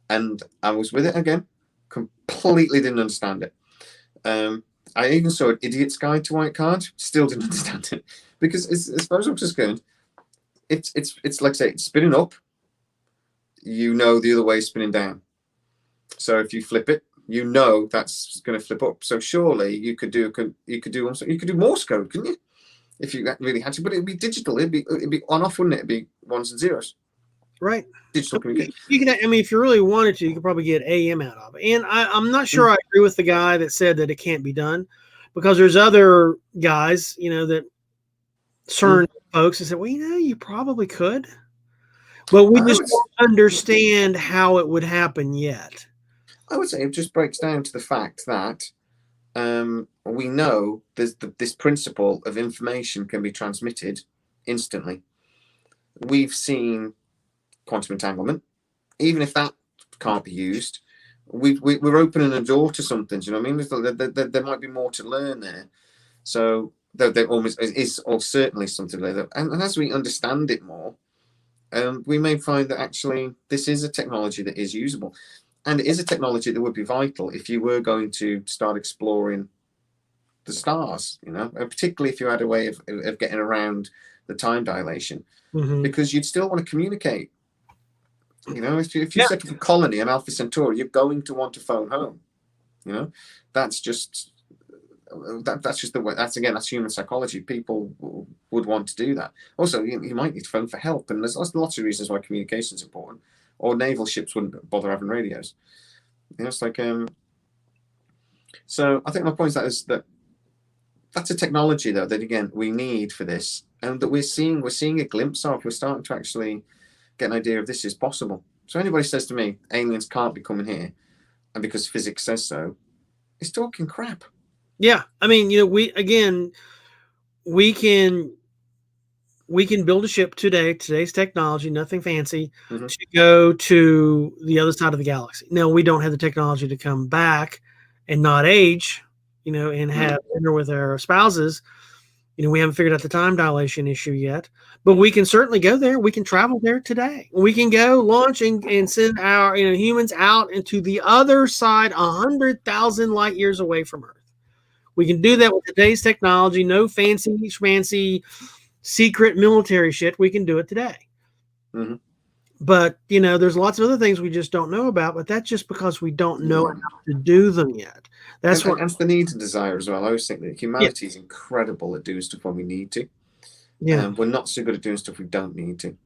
and I was with it again. Completely didn't understand it. I even saw an idiot's guide to why it can't. Still didn't understand it because as far as I'm concerned, it's like say it's spinning up. The other way is spinning down. So if you flip it, that's going to flip up. So surely you could do Morse code, couldn't you? If you really had to, but it'd be digital. It'd be on off, wouldn't it? It'd be ones and zeros. Right. Digital communication. You can. I mean, if you really wanted to, you could probably get AM out of it. And I'm not sure I agree with the guy that said that it can't be done, because there's other guys, that CERN folks that said, well, you probably could, but we just don't understand how it would happen yet. I would say it just breaks down to the fact that we know there's this principle of information can be transmitted instantly. We've seen quantum entanglement. Even if that can't be used, we're opening a door to something. Do you know what I mean? There might be more to learn there. So there almost is, or certainly something like that. And as we understand it more, we may find that actually this is a technology that is usable. And it is a technology that would be vital if you were going to start exploring the stars, and particularly if you had a way of getting around the time dilation, because you'd still want to communicate. If you set up a colony on Alpha Centauri, you're going to want to phone home. That's just the way. That's human psychology. People would want to do that. Also, you might need to phone for help, and there's lots of reasons why communication is important. Or naval ships wouldn't bother having radios. It's like So I think my point is that that's a technology though that again we need for this, and that we're seeing a glimpse of. We're starting to actually get an idea of this is possible. So anybody says to me aliens can't be coming here, and because physics says so, it's talking crap. Yeah, I mean, we can build a ship today's technology, nothing fancy, to go to the other side of the galaxy. Now, we don't have the technology to come back and not age, and have dinner with our spouses You know, we haven't figured out the time dilation issue yet, but we can certainly go there. We can travel there today. We can go launch and send our humans out into the other side, 100,000 light years away from Earth. We can do that with today's technology. No fancy secret military shit. We can do it today. Mm-hmm. But there's lots of other things we just don't know about. But that's just because we don't know how to do them yet. That's that's the need and desire as well. I always think that humanity is incredible at doing stuff when we need to. Yeah, we're not so good at doing stuff we don't need to.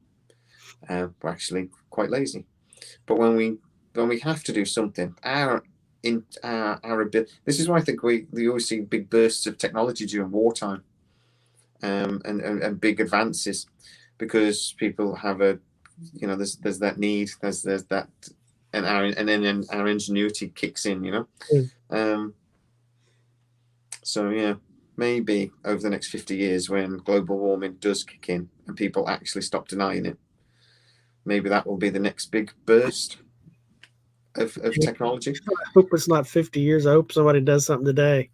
We're actually quite lazy. But when we have to do something, our ability. This is why I think we always see big bursts of technology during wartime, and big advances, because people have there's that need, there's that, and then our ingenuity kicks in, So yeah, maybe over the next 50 years, when global warming does kick in and people actually stop denying it, maybe that will be the next big burst of technology. I hope it's not 50 years. I hope somebody does something today,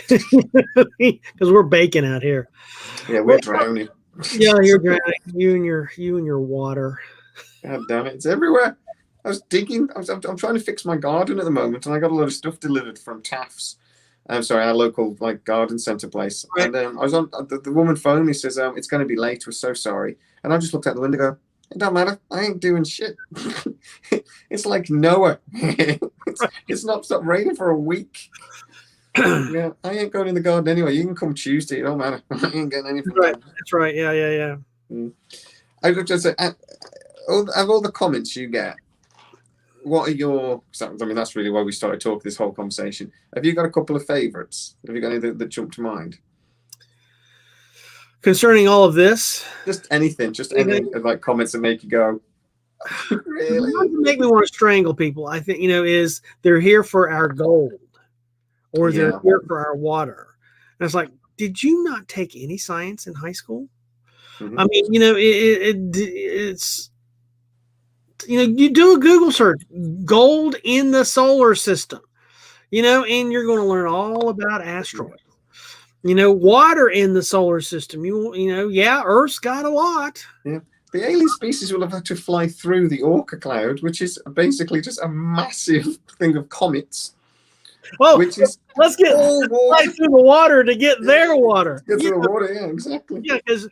because we're baking out here. Yeah, we're drowning. Yeah, you're drowning. You and your water. God damn it! It's everywhere. I was digging. I'm trying to fix my garden at the moment, and I got a lot of stuff delivered from Taft's. I'm sorry, our local garden centre place. Right. And I was on the woman phoned me, says it's going to be late. We're so sorry. And I just looked out the window, go, it don't matter. I ain't doing shit. It's like Noah. It's not stopped raining for a week. Yeah, I ain't going in the garden anyway. You can come Tuesday. It don't matter. I ain't getting anything. Right. That's right. Yeah. I would just say, of all the comments you get, what are your? I mean, that's really why we started talking this whole conversation. Have you got a couple of favourites? Have you got any that jump to mind concerning all of this? Just anything. Just any comments that make you go, really? Make me want to strangle people. I think is they're here for our gold, or they're here for our water. And it's like, did you not take any science in high school? Mm-hmm. I mean, it's. You do a Google search, gold in the solar system, and you're going to learn all about asteroids. Water in the solar system. Earth's got a lot. Yeah, the alien species will have had to fly through the Orca cloud, which is basically just a massive thing of comets. Oh, let's get fly through the water to get their water. Get through the water, yeah, exactly. Yeah, because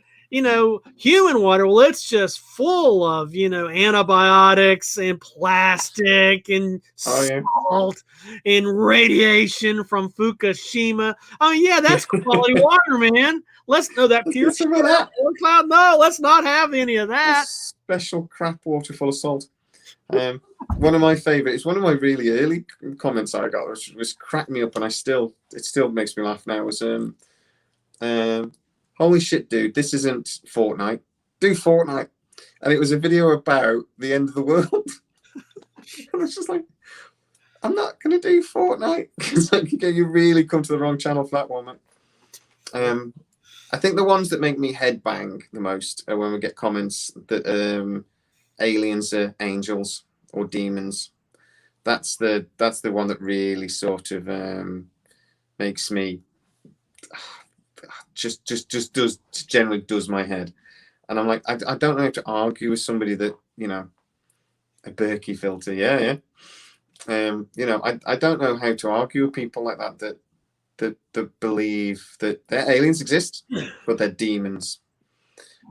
human water, well, it's just full of, antibiotics and plastic and salt and radiation from Fukushima. Oh, yeah, that's quality water, man. Let's know that pure cloud. No, let's not have any of that. Special crap water full of salt. One of my favorites, one of my really early comments I got was cracked me up, and it still makes me laugh now, was holy shit, dude, this isn't Fortnite. Do Fortnite. And it was a video about the end of the world. And I was just like, I'm not going to do Fortnite. It's like, you really come to the wrong channel for that one, man. I think the ones that make me headbang the most are when we get comments that aliens are angels or demons. That's the one that really sort of makes me... just generally does my head. And I'm like, I don't know how to argue with somebody that, a Berkey filter, yeah. I don't know how to argue with people like that believe that their aliens exist, but they're demons.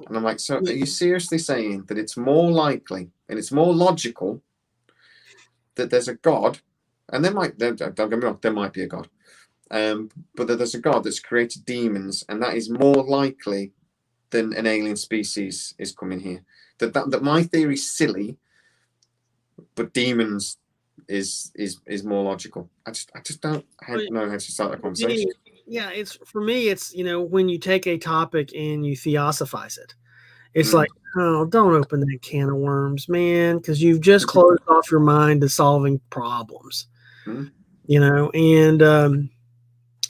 And I'm like, so are you seriously saying that it's more likely and it's more logical that there's a God, and don't get me wrong, there might be a God, but that there's a God that's created demons, and that is more likely than an alien species is coming here? That my theory is silly, but demons is more logical. I just don't know how to start that conversation. Yeah, for me, it's when you take a topic and you theosophize it, it's like, oh, don't open that can of worms, man, because you've just closed off your mind to solving problems. And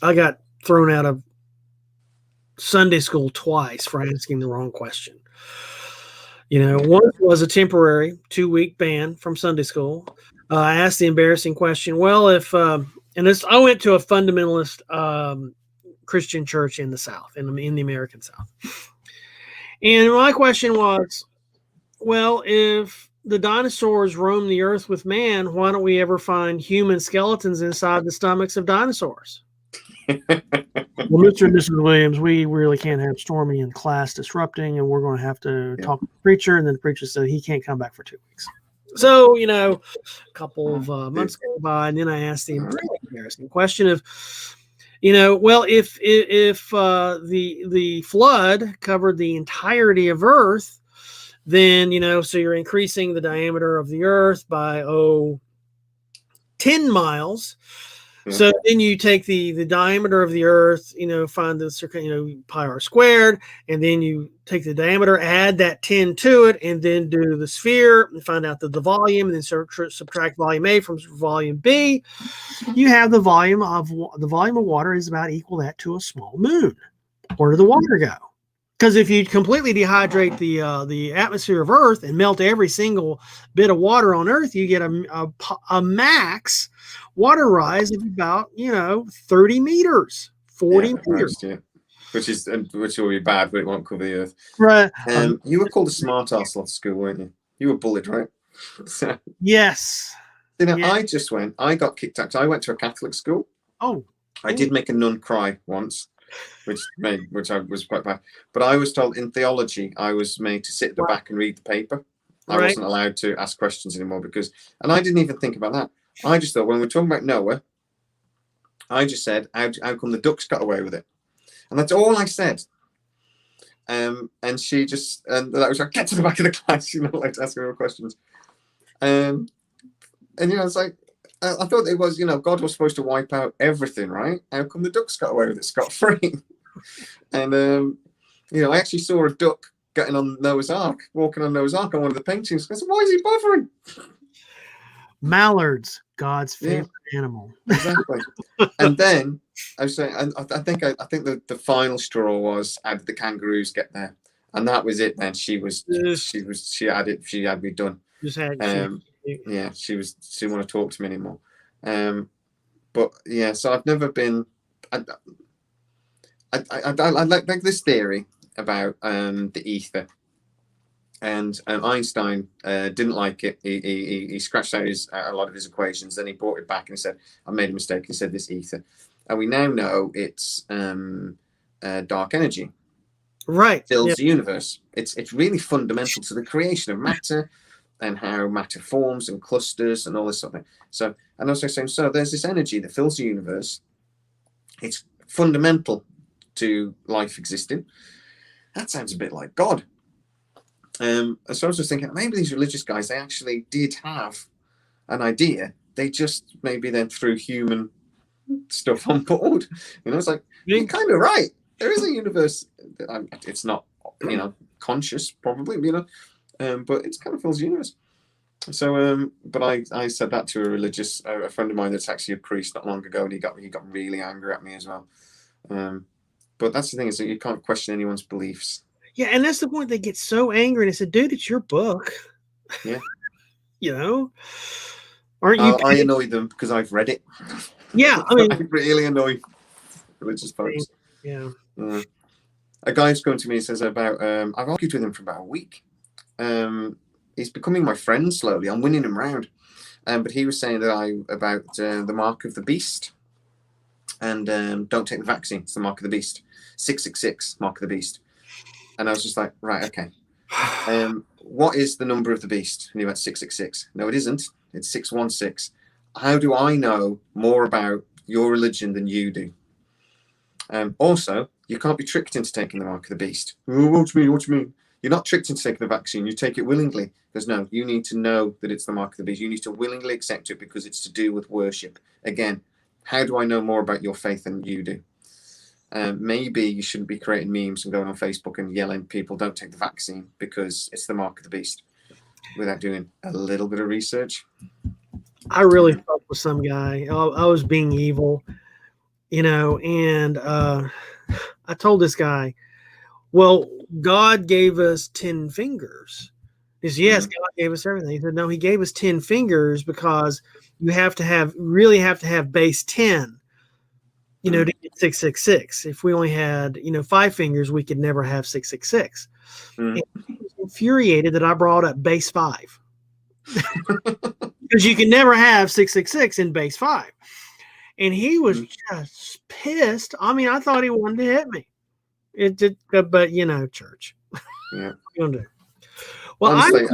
I got thrown out of Sunday school twice for asking the wrong question. One was a temporary 2-week ban from Sunday school. I asked the embarrassing question, well, if I went to a fundamentalist Christian church in the South, in the American South. And my question was, well, if the dinosaurs roam the earth with man, why don't we ever find human skeletons inside the stomachs of dinosaurs? Well, Mr. and Mrs. Williams, we really can't have Stormy in class disrupting, and we're going to have to talk to the preacher. And then the preacher said he can't come back for 2 weeks. So, a couple of months go by, and then I asked the embarrassing question of, well, if the flood covered the entirety of Earth, then, so you're increasing the diameter of the Earth by 10 miles. So then you take the diameter of the Earth, find the pi r squared, and then you take the diameter, add that 10 to it, and then do the sphere and find out the volume, and then subtract volume A from volume B. You have the volume of water is about equal that to a small moon. Where did the water go? Because if you completely dehydrate the atmosphere of Earth and melt every single bit of water on Earth, you get a max water rise of about 30 meters, 40 meters. Which will be bad, but it won't cover the Earth. Right. You were called a smart ass at school, weren't you? You were bullied, right? Yes. I got kicked out. I went to a Catholic school. Oh. I did make a nun cry once, which I was quite bad. But I was told in theology, I was made to sit at the back and read the paper. I wasn't allowed to ask questions anymore and I didn't even think about that. I just thought when we're talking about Noah, I just said, how come the ducks got away with it? And that's all I said. And she just, and that was like, get to the back of the class, like asking her questions. And it's like, I thought it was, God was supposed to wipe out everything, right? How come the ducks got away with it scot-free? And, I actually saw a duck getting on Noah's Ark, walking on Noah's Ark on one of the paintings. I said, why is he bothering? Mallards, God's favorite animal. Exactly. And then I was saying, I think the final straw was, how did the kangaroos get there? And that was it. Then she had me done. She didn't want to talk to me anymore. But yeah, so I've never been. I like this theory about the ether. And Einstein didn't like it. He scratched out a lot of his equations. Then he brought it back and he said, "I made a mistake." He said, "This ether," and we now know it's dark energy. Right, fills the universe. It's really fundamental to the creation of matter and how matter forms and clusters and all this sort of thing. So, and also saying, so there's this energy that fills the universe. It's fundamental to life existing. That sounds a bit like God. So I was just thinking, maybe these religious guys, they actually did have an idea. They just maybe then threw human stuff on board. It's like, you're kind of right. There is a universe. It's not, conscious probably, but it kind of fills the universe. So, but I said that to a friend of mine that's actually a priest not long ago, and he got really angry at me as well. But that's the thing, is that you can't question anyone's beliefs. Yeah, and that's the point. They get so angry, and I said, "Dude, it's your book." Yeah. Aren't you? I annoy them because I've read it. Yeah, I mean, I really annoy religious folks. Yeah. A guy's come to me and says about I've argued with him for about a week. He's becoming my friend slowly. I'm winning him round. But he was saying that about the mark of the beast, and don't take the vaccine. It's the mark of the beast. 666, mark of the beast. And I was just like, right, okay. What is the number of the beast? And he went 666. No, it isn't. It's 616. How do I know more about your religion than you do? Also, you can't be tricked into taking the mark of the beast. Oh, what do you mean? What do you mean? You're not tricked into taking the vaccine. You take it willingly. Because no, you need to know that it's the mark of the beast. You need to willingly accept it because it's to do with worship. Again, how do I know more about your faith than you do? Maybe you shouldn't be creating memes and going on Facebook and yelling people don't take the vaccine because it's the mark of the beast without doing a little bit of research. I really felt with some guy. I was being evil, and I told this guy, well, God gave us 10 fingers. He said, yes, God gave us everything. He said, no, he gave us 10 fingers because you really have to have base 10. you know, to get 666. If we only had, you know, 5 fingers, we could never have 666. And he was infuriated that I brought up base 5 because you can never have 666 in base 5. And he was just pissed. I mean, I thought he wanted to hit me. It did, but you know, church. Yeah. Well, honestly,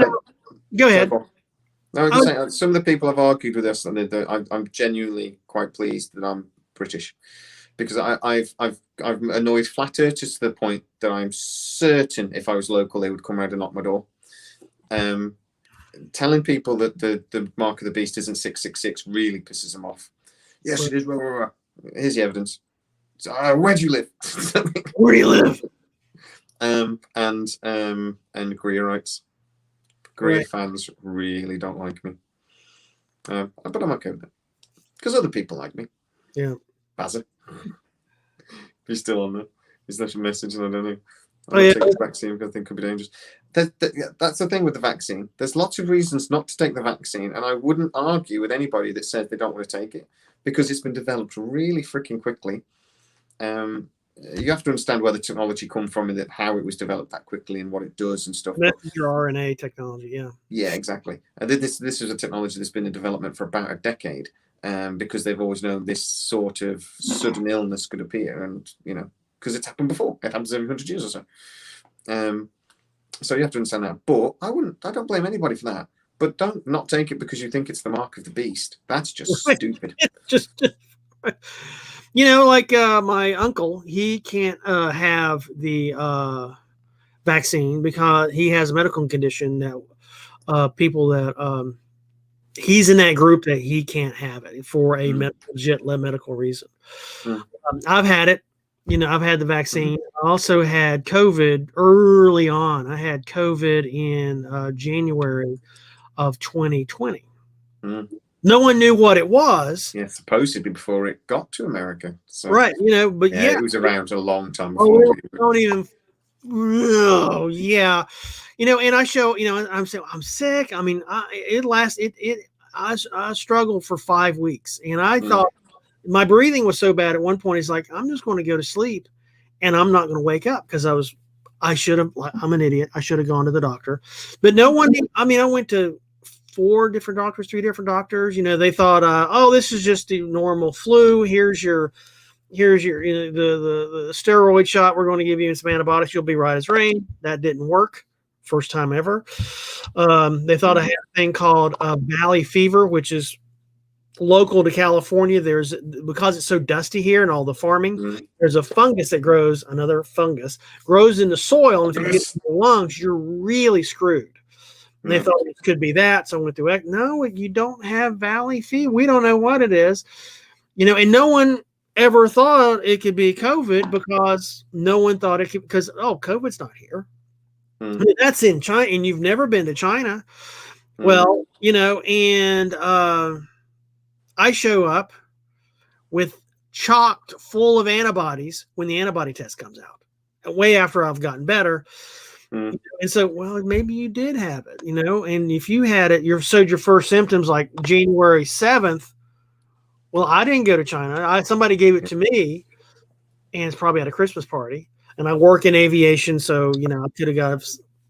go ahead. No, I'm just saying, some of the people I've argued with this, and I'm genuinely quite pleased that I'm British, because I've annoyed flat earthers to the point that I'm certain if I was local they would come around and knock my door. Telling people that the mark of the beast isn't 666 really pisses them off. Yes, it is. Here's the evidence. Where do you live? Where do you live? And Greer writes. Greer fans really don't like me. But I'm okay with it. Because other people like me. Yeah. Bazza. He's still on there. He's left a message and I don't know. Oh, yeah. Take the vaccine because I think it could be dangerous. That's the thing with the vaccine. There's lots of reasons not to take the vaccine, and I wouldn't argue with anybody that says they don't want to take it because it's been developed really freaking quickly. You have to understand where the technology come from and how it was developed that quickly and what it does and stuff. Messenger RNA technology, yeah. Yeah, exactly. And this is a technology that's been in development for about a decade, because they've always known this sort of sudden illness could appear, and you know, because it's happened before. It happens every 100 years or so. So you have to understand that. But I don't blame anybody for that. But don't not take it because you think it's the mark of the beast. That's just stupid. just you know, like my uncle, he can't have the vaccine because he has a medical condition that people that he's in that group that he can't have it for a legit medical reason. I've had it. You know, I've had the vaccine. I also had COVID early on. I had COVID in January of 2020. No one knew what it was. Yeah, supposedly before it got to America. So, right, you know, but yeah. It was around a long time before. Don't even. Oh, yeah. You know, and I show, you know, I'm saying I'm sick. I mean, I struggled for 5 weeks, and I thought my breathing was so bad at one point. It's like, I'm just going to go to sleep and I'm not going to wake up because I'm an idiot. I should have gone to the doctor, but no one, I mean, I went to 3 different doctors. You know, they thought, oh, this is just the normal flu. Here's your, you know, the steroid shot. We're going to give you some antibiotics. You'll be right as rain. That didn't work. First time ever. They thought I had a thing called valley fever, which is local to California. Because it's so dusty here and all the farming, there's a fungus that grows, another fungus grows in the soil. And if you get in the lungs, you're really screwed. And they thought it could be that. So I went through, no, you don't have valley fever. We don't know what it is. You know, and no one ever thought it could be COVID because no one thought it could, because, COVID's not here. I mean, that's in China, and you've never been to China. Well, you know, and I show up with chocked full of antibodies when the antibody test comes out, way after I've gotten better. And so, well, maybe you did have it, you know, and if you had it, your first symptoms like January 7th. Well, I didn't go to China. Somebody gave it to me, and it's probably at a Christmas party. And I work in aviation, so you know I could have got.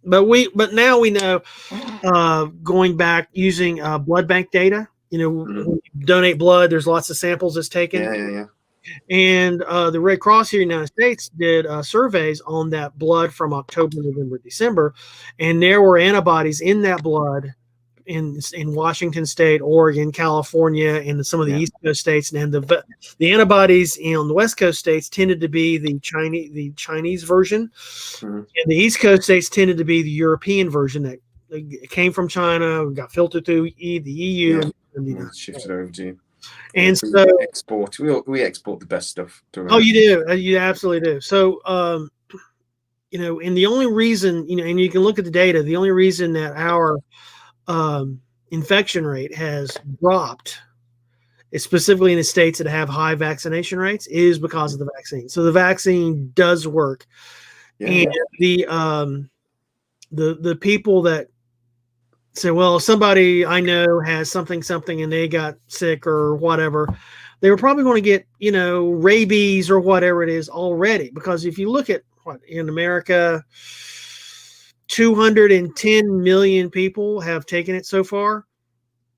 But now we know, going back using blood bank data. You know, when you donate blood, there's lots of samples that's taken. Yeah. And the Red Cross here in the United States did surveys on that blood from October, November, December, and there were antibodies in that blood in Washington State, Oregon, California, and some of the East Coast states. And the antibodies in the West Coast states tended to be the Chinese version, and the East Coast states tended to be the European version that came from China, got filtered through the EU, and shifted over to you. And we so export. We export the best stuff to America. Oh, you do. You absolutely do. So, you know, and the only reason, you know, and you can look at the data, the only reason that our infection rate has dropped, specifically in the states that have high vaccination rates, is because of the vaccine. So the vaccine does work. And the people that say, well, somebody I know has something, and they got sick or whatever, they were probably going to get, rabies or whatever it is already. Because if you look at what in America, 210 million people have taken it so far.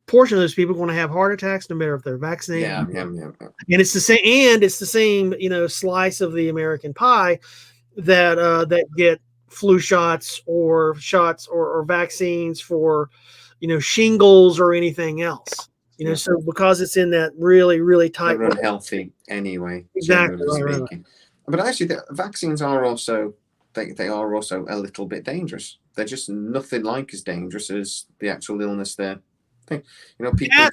Portion of those people are going to have heart attacks no matter if they're vaccinated. Yeah. And it's the same, slice of the American pie that get flu shots or vaccines for, shingles or anything else. So because it's in that really, really tight. They're unhealthy anyway. Exactly. Generally speaking. But actually, the vaccines are also they are also a little bit dangerous. They're just nothing like as dangerous as the actual illness they're. People do have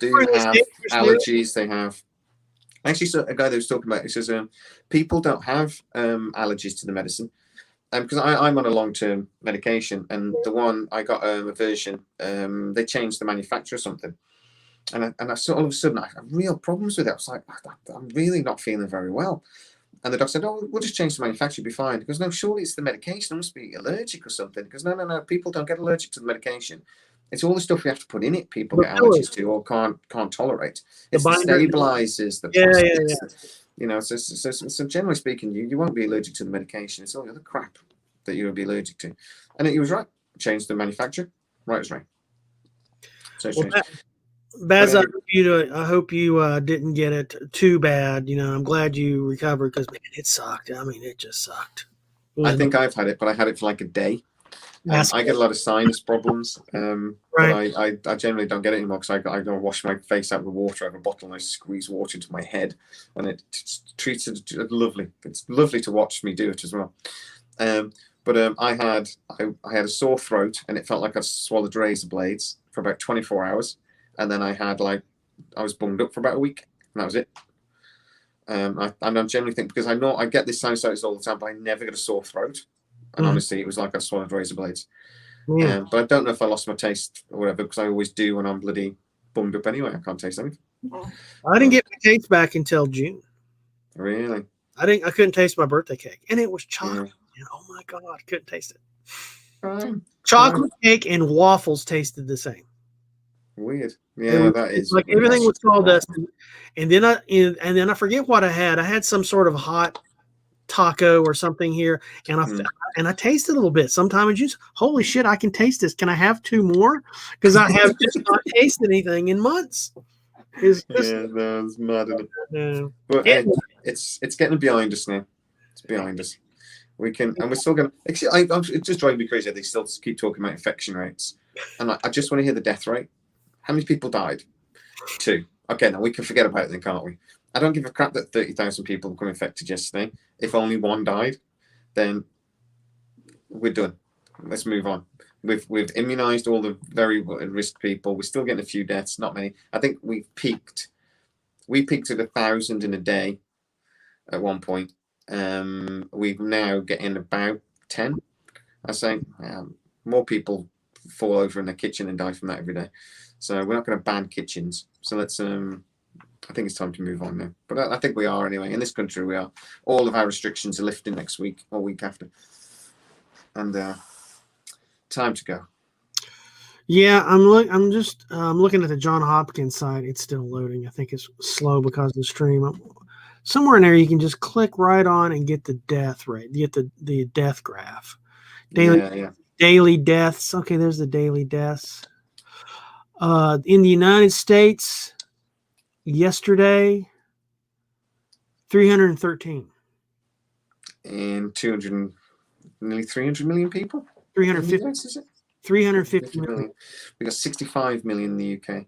allergies. They have. Actually, so a guy that was talking about, he says, people don't have allergies to the medicine. Because I'm on a long-term medication, and the one I got a version, they changed the manufacturer or something, and I sort of all of a sudden I have real problems with it. I was like, I'm really not feeling very well. And the doctor said, "Oh, we'll just change the manufacturer, you'll be fine." He goes, "No, surely it's the medication. I must be allergic or something." Because no, people don't get allergic to the medication. It's all the stuff we have to put in it. People get allergies to or can't tolerate. It's the stabilizers, the plastics. So generally speaking, you won't be allergic to the medication. It's all the other crap that you'll be allergic to. And he was right. Changed the manufacturer. Right as right. So it's changed. Baz, I hope you didn't get it too bad. I'm glad you recovered because, man, it sucked. I mean, it just sucked. I think I've had it, but I had it for like a day. I get a lot of sinus problems, but I generally don't get it anymore because I go wash my face out with water. I have a bottle and I squeeze water into my head, and it treats it lovely. It's lovely to watch me do it as well. But I had a sore throat, and it felt like I swallowed razor blades for about 24 hours, and then I was bunged up for about a week, and that was it. I generally think because I get this sinusitis all the time, but I never get a sore throat. And honestly, it was like I swallowed razor blades. Yeah. But I don't know if I lost my taste or whatever, because I always do when I'm bloody bummed up anyway. I can't taste anything. I didn't get my taste back until June. Really? I couldn't taste my birthday cake. And it was chocolate. Yeah. Oh my God, I couldn't taste it. Chocolate cake and waffles tasted the same. Weird. Yeah, that is like everything was sawdust. And then I forget what I had. I had some sort of hot taco or something here, and I tasted a little bit sometime in juice. Holy shit, I can taste this. Can I have two more? Because I have just not tasted anything in months. It's mad, isn't it? But it's getting behind us now. It's behind us. We can, and we're still going to. It just drives me crazy that they still keep talking about infection rates, and I just want to hear the death rate. How many people died? 2. Okay, now we can forget about it then, can't we? I don't give a crap that 30,000 people become infected yesterday. If only 1 died, then we're done. Let's move on. We've immunized all the very risk people. We're still getting a few deaths, not many. I think we peaked at 1,000 in a day at one point. We've now getting about 10. I say more people fall over in their kitchen and die from that every day. So we're not going to ban kitchens. So let's. I think it's time to move on now. But I think we are anyway. In this country, we are. All of our restrictions are lifting next week or week after. And time to go. Yeah, I'm looking at the John Hopkins site. It's still loading. I think it's slow because of the stream. Somewhere in there, you can just click right on and get the death rate. Get the death graph. Daily deaths. Okay, there's the daily deaths. In the United States, yesterday, 313. And nearly 300 million people? 350. US, is it? 350 million. We got 65 million in the UK.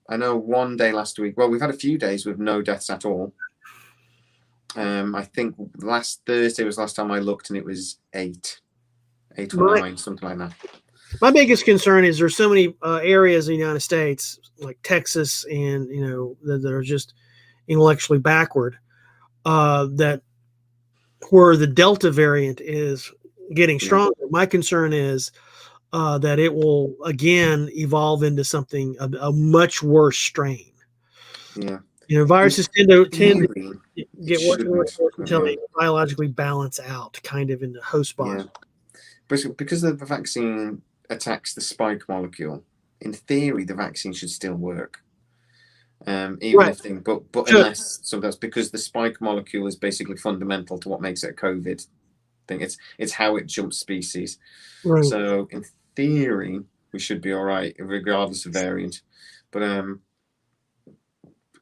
I know one day last week. Well, we've had a few days with no deaths at all. I think last Thursday was the last time I looked, and it was 8 or 9, something like that. My biggest concern is there's so many areas in the United States, like Texas, and that are just intellectually backward. That where the Delta variant is getting stronger. Yeah. My concern is that it will again evolve into something a much worse strain. Yeah, viruses tend to get worse until they biologically balance out, kind of in the host body. Yeah. But because the vaccine attacks the spike molecule, in theory, the vaccine should still work. Even if thing, but Sure. unless, so that's because the spike molecule is basically fundamental to what makes it a COVID thing. It's how it jumps species. Right. So in theory, we should be all right regardless of variant. But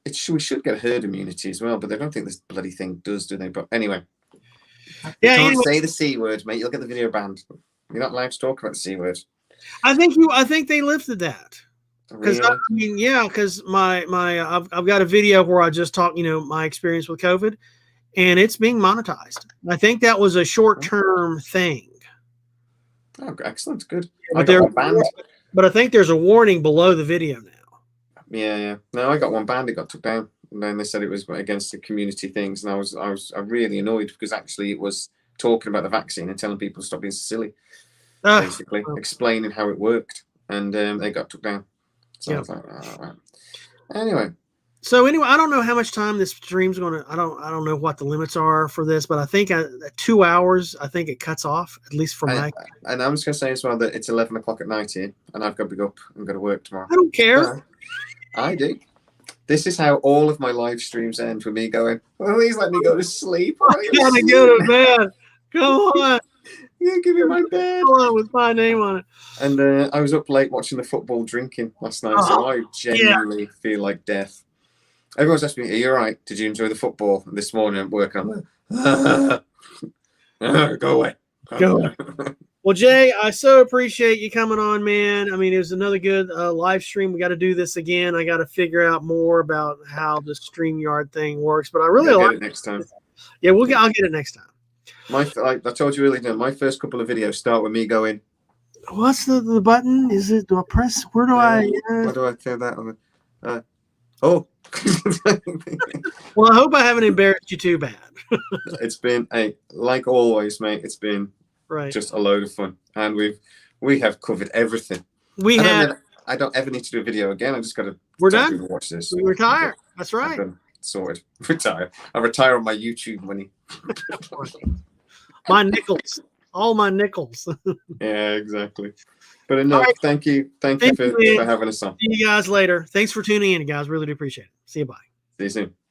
we should get herd immunity as well. But I don't think this bloody thing does, do they? But anyway, you can't say the C word, mate. You'll get the video banned. You're not allowed to talk about the C word. I think they lifted that. Because Really? I mean, yeah, because I've got a video where I just talk, my experience with COVID, and it's being monetized. I think that was a short-term thing. Oh, excellent, good. But I got one banned. But I think there's a warning below the video now. Yeah. No, I got one banned. It got took down, and then they said it was against the community things, and I was really annoyed because actually it was talking about the vaccine and telling people to stop being silly, basically explaining how it worked, and they got took down. So I was like, oh, right. Anyway, I don't know how much time this stream's going to. I don't know what the limits are for this, but I think 2 hours. I think it cuts off, at least for my. And I'm just going to say as well that it's 11 o'clock at night here, and I've got to be up and go to work tomorrow. I don't care. I do. This is how all of my live streams end, with me going, please let me go to sleep. I gotta go to bed. Come on. Yeah, give me my bed. With my name on it. And I was up late watching the football drinking last night, so I genuinely feel like death. Everyone's asking me, are you all right? Did you enjoy the football this morning at work? I'm like, go away. Go away. Well, Jay, I so appreciate you coming on, man. I mean, it was another good live stream. We got to do this again. I got to figure out more about how the StreamYard thing works, but I really like it next time. Yeah, I'll get it next time. Like I told you earlier, my first couple of videos start with me going, what's the button? Is it, do I press? Where do I? Where do I turn that on? Oh. Well, I hope I haven't embarrassed you too bad. It's been like always, mate. It's been just a load of fun, and we have covered everything. I don't ever need to do a video again. I just got to. We're done. Watch this. We retire. That's right. Sorted. Retire. I retire on my YouTube money. My nickels. All my nickels. Yeah, exactly. But enough. Right. Thank you for having us on. See you guys later. Thanks for tuning in, guys. Really do appreciate it. See you. Bye. See you soon.